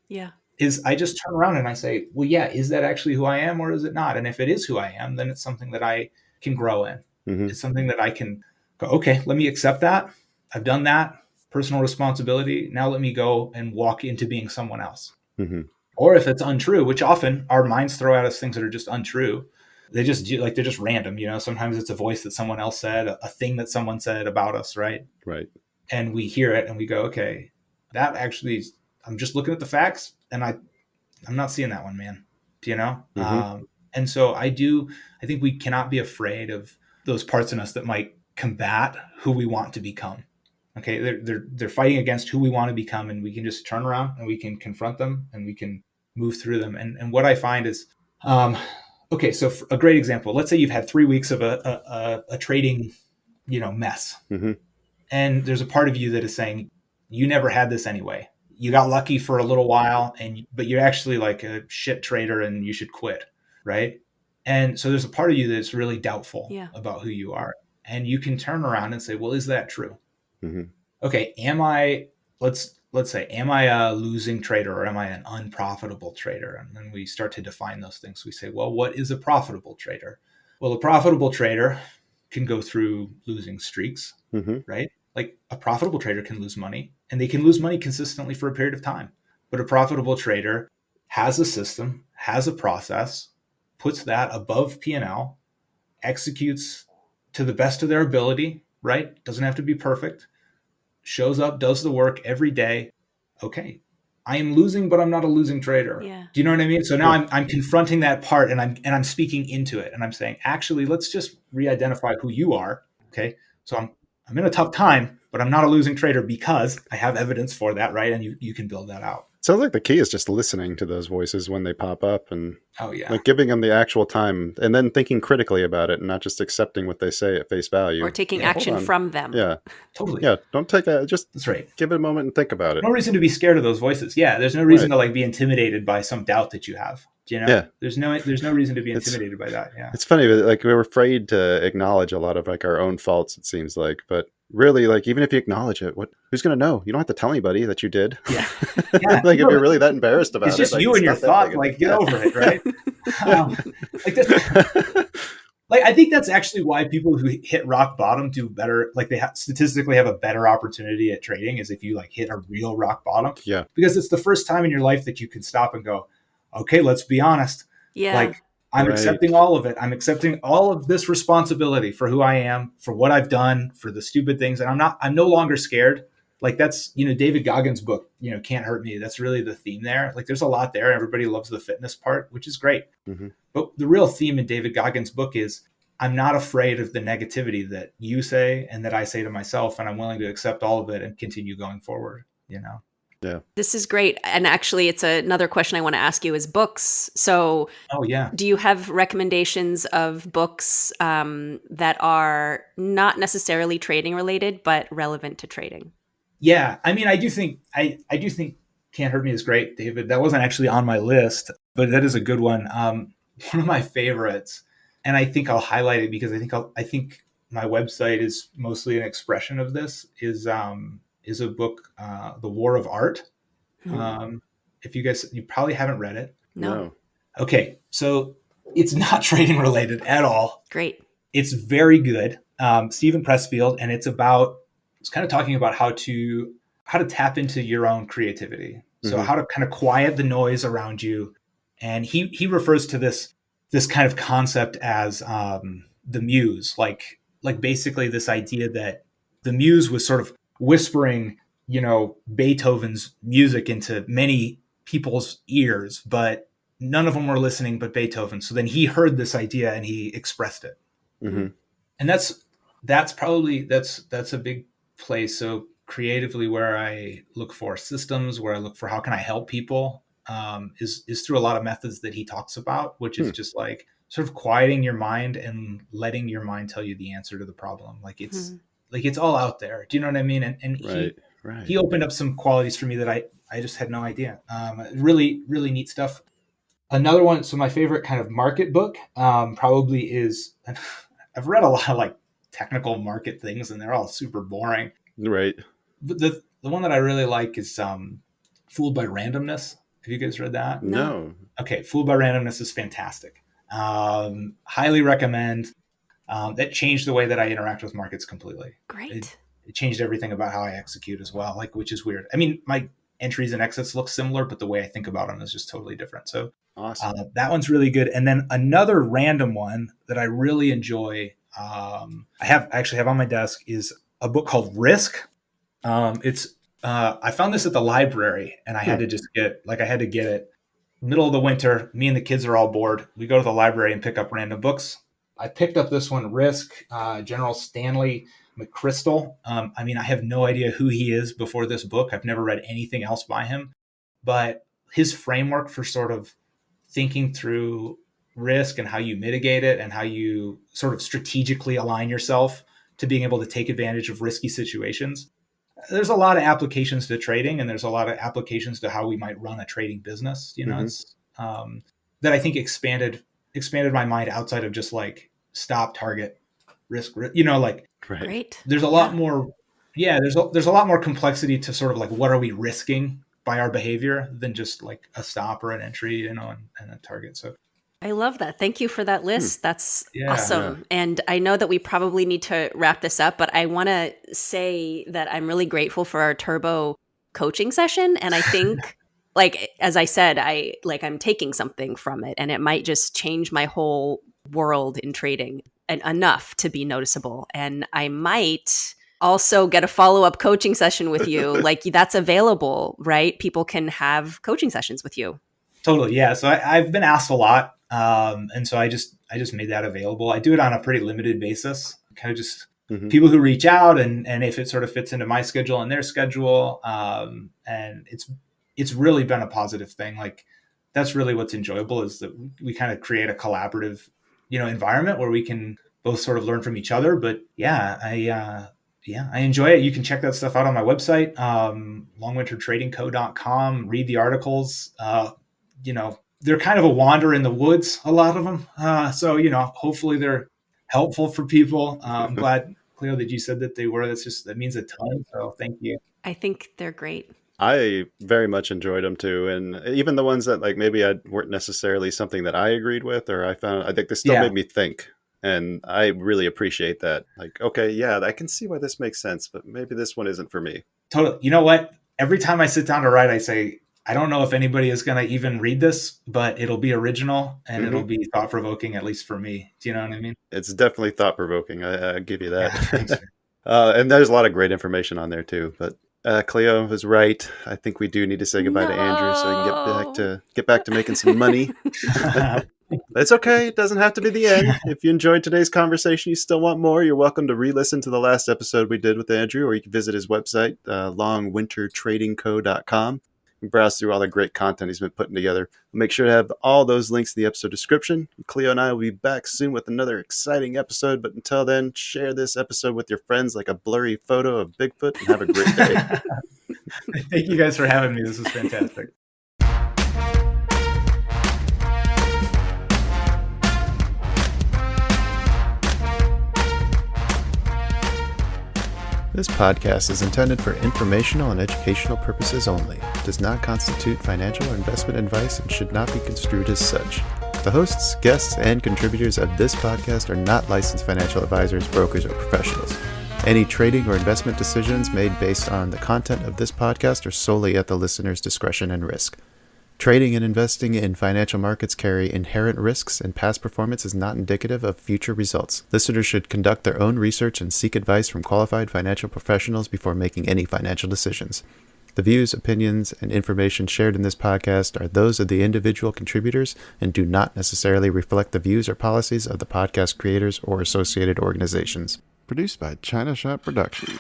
Is I just turn around and I say, well, yeah, is that actually who I am or is it not? And if it is who I am, then it's something that I can grow in. It's something that I can go, okay, let me accept that. I've done that. Personal responsibility. Now let me go and walk into being someone else. Or if it's untrue, which often our minds throw at us things that are just untrue. They're just random. Sometimes it's a voice that someone else said, a thing that someone said about us. Right. And we hear it and we go, okay, that actually, I'm just looking at the facts and I'm not seeing that one, man. And so I think we cannot be afraid of those parts in us that might combat who we want to become. Okay, they're fighting against who we want to become, and we can just turn around and we can confront them and we can move through them. And what I find is, okay, so a great example. Let's say you've had 3 weeks of a trading, mess, and there's a part of you that is saying you never had this anyway. You got lucky for a little while, but you're actually like a shit trader and you should quit, right? And so there's a part of you that's really doubtful about who you are, and you can turn around and say, well, is that true? Okay, let's say, am I a losing trader or am I an unprofitable trader? And then we start to define those things. We say, well, what is a profitable trader? Well, a profitable trader can go through losing streaks, right? Like a profitable trader can lose money, and they can lose money consistently for a period of time. But a profitable trader has a system, has a process, puts that above P&L, executes to the best of their ability, right? Doesn't have to be perfect. Shows up, does the work every day. Okay, I am losing, but I'm not a losing trader. Do you know what I mean? So now I'm confronting that part, and I'm speaking into it, and I'm saying, actually, let's just re-identify who you are. Okay, so I'm in a tough time, but I'm not a losing trader because I have evidence for that, right? And you can build that out. Sounds like the key is just listening to those voices when they pop up and like giving them the actual time and then thinking critically about it and not just accepting what they say at face value. Or taking action from them. Yeah. Totally. Yeah. Don't take that's right. Give it a moment and think about it. No reason to be scared of those voices. Yeah. There's no reason to like be intimidated by some doubt that you have. Yeah. There's no reason to be intimidated by that. Yeah. It's funny, but like we're afraid to acknowledge a lot of like our own faults, it seems like, but really, like, even if you acknowledge it, who's going to know? You don't have to tell anybody that you did. Yeah. Like, if you're really that embarrassed about it. It's just you and your thought, like, get over it, right? Like, I think that's actually why people who hit rock bottom do better. Like, they statistically have a better opportunity at trading is if you, like, hit a real rock bottom. Yeah. Because it's the first time in your life that you can stop and go, okay, let's be honest. Yeah. Like, I'm accepting all of it. I'm accepting all of this responsibility for who I am, for what I've done, for the stupid things. And I'm no longer scared. Like that's, David Goggins' book, Can't Hurt Me. That's really the theme there. Like there's a lot there. Everybody loves the fitness part, which is great. But the real theme in David Goggins' book is I'm not afraid of the negativity that you say and that I say to myself, and I'm willing to accept all of it and continue going forward, Yeah. This is great. And actually, it's another question I want to ask you is books. So Oh, yeah. do you have recommendations of books that are not necessarily trading related, but relevant to trading? Yeah. I mean, I do think Can't Hurt Me is great, David. That wasn't actually on my list, but that is a good one. One of my favorites, and I think I'll highlight it because I think my website is mostly an expression of this, is a book, The War of Art. Um, if you probably haven't read it. No. Okay, so it's not trading related at all. Great. It's very good. Stephen Pressfield, and it's kind of talking about how to tap into your own creativity. So how to kind of quiet the noise around you. And he refers to this kind of concept as the muse, like basically this idea that the muse was sort of whispering, Beethoven's music into many people's ears, but none of them were listening but Beethoven. So then he heard this idea and he expressed it. Mm-hmm. And that's a big place. So creatively, where I look for systems, where I look for how can I help people, is through a lot of methods that he talks about, which is just like sort of quieting your mind and letting your mind tell you the answer to the problem. Like it's all out there. Do you know what I mean? And he opened up some qualities for me that I just had no idea. Really, really neat stuff. Another one. So my favorite kind of market book probably is. I've read a lot of like technical market things, and they're all super boring. Right. But the one that I really like is Fooled by Randomness. Have you guys read that? No. Okay, Fooled by Randomness is fantastic. Highly recommend. That changed the way that I interact with markets completely. Great. It changed everything about how I execute as well, which is weird. I mean, my entries and exits look similar, but the way I think about them is just totally different. So awesome. That one's really good. And then another random one that I really enjoy, I actually have on my desk, is a book called Risk. I found this at the library, and I had to get it middle of the winter. Me and the kids are all bored. We go to the library and pick up random books. I picked up this one, Risk, General Stanley McChrystal. I mean, I have no idea who he is before this book. I've never read anything else by him, but his framework for sort of thinking through risk and how you mitigate it and how you sort of strategically align yourself to being able to take advantage of risky situations. There's a lot of applications to trading, and there's a lot of applications to how we might run a trading business. It's that I think expanded my mind outside of just like stop, target, risk. Great. There's a lot more. Yeah, there's a lot more complexity to sort of like what are we risking by our behavior than just like a stop or an entry, and a target. So I love that. Thank you for that list. That's awesome. Yeah. And I know that we probably need to wrap this up, but I want to say that I'm really grateful for our Turbo coaching session. And I think, like, as I said, I'm taking something from it, and it might just change my whole world in trading and enough to be noticeable. And I might also get a follow-up coaching session with you. Like, that's available, right? People can have coaching sessions with you. Totally. Yeah. So I've been asked a lot. And so I just made that available. I do it on a pretty limited basis, kind of just people who reach out, and if it sort of fits into my schedule and their schedule. And it's really been a positive thing. Like, that's really what's enjoyable, is that we kind of create a collaborative, environment where we can both sort of learn from each other. But I enjoy it. You can check that stuff out on my website, longwintertradingco.com, read the articles. They're kind of a wander in the woods, a lot of them. So, hopefully they're helpful for people. I'm glad, Cleo, that you said that they were. That means a ton. So thank you. I think they're great. I very much enjoyed them too. And even the ones that like maybe weren't necessarily something that I agreed with, or I think they still made me think. And I really appreciate that. Like, okay, yeah, I can see why this makes sense, but maybe this one isn't for me. Totally. You know what? Every time I sit down to write, I say, I don't know if anybody is going to even read this, but it'll be original and it'll be thought-provoking, at least for me. Do you know what I mean? It's definitely thought-provoking. I give you that. Yeah, thanks. And there's a lot of great information on there too. But Cleo was right. I think we do need to say goodbye to Andrew so we can get back to making some money. It's okay. It doesn't have to be the end. If you enjoyed today's conversation, you still want more, you're welcome to re-listen to the last episode we did with Andrew, or you can visit his website, longwintertradingco.com, and browse through all the great content he's been putting together. We'll make sure to have all those links in the episode description. Cleo and I will be back soon with another exciting episode, but until then, share this episode with your friends like a blurry photo of Bigfoot, and have a great day. Thank you guys for having me. This was fantastic. This podcast is intended for informational and educational purposes only. It does not constitute financial or investment advice and should not be construed as such. The hosts, guests, and contributors of this podcast are not licensed financial advisors, brokers, or professionals. Any trading or investment decisions made based on the content of this podcast are solely at the listener's discretion and risk. Trading and investing in financial markets carry inherent risks, and past performance is not indicative of future results. Listeners should conduct their own research and seek advice from qualified financial professionals before making any financial decisions. The views, opinions, and information shared in this podcast are those of the individual contributors and do not necessarily reflect the views or policies of the podcast creators or associated organizations. Produced by China Shop Productions.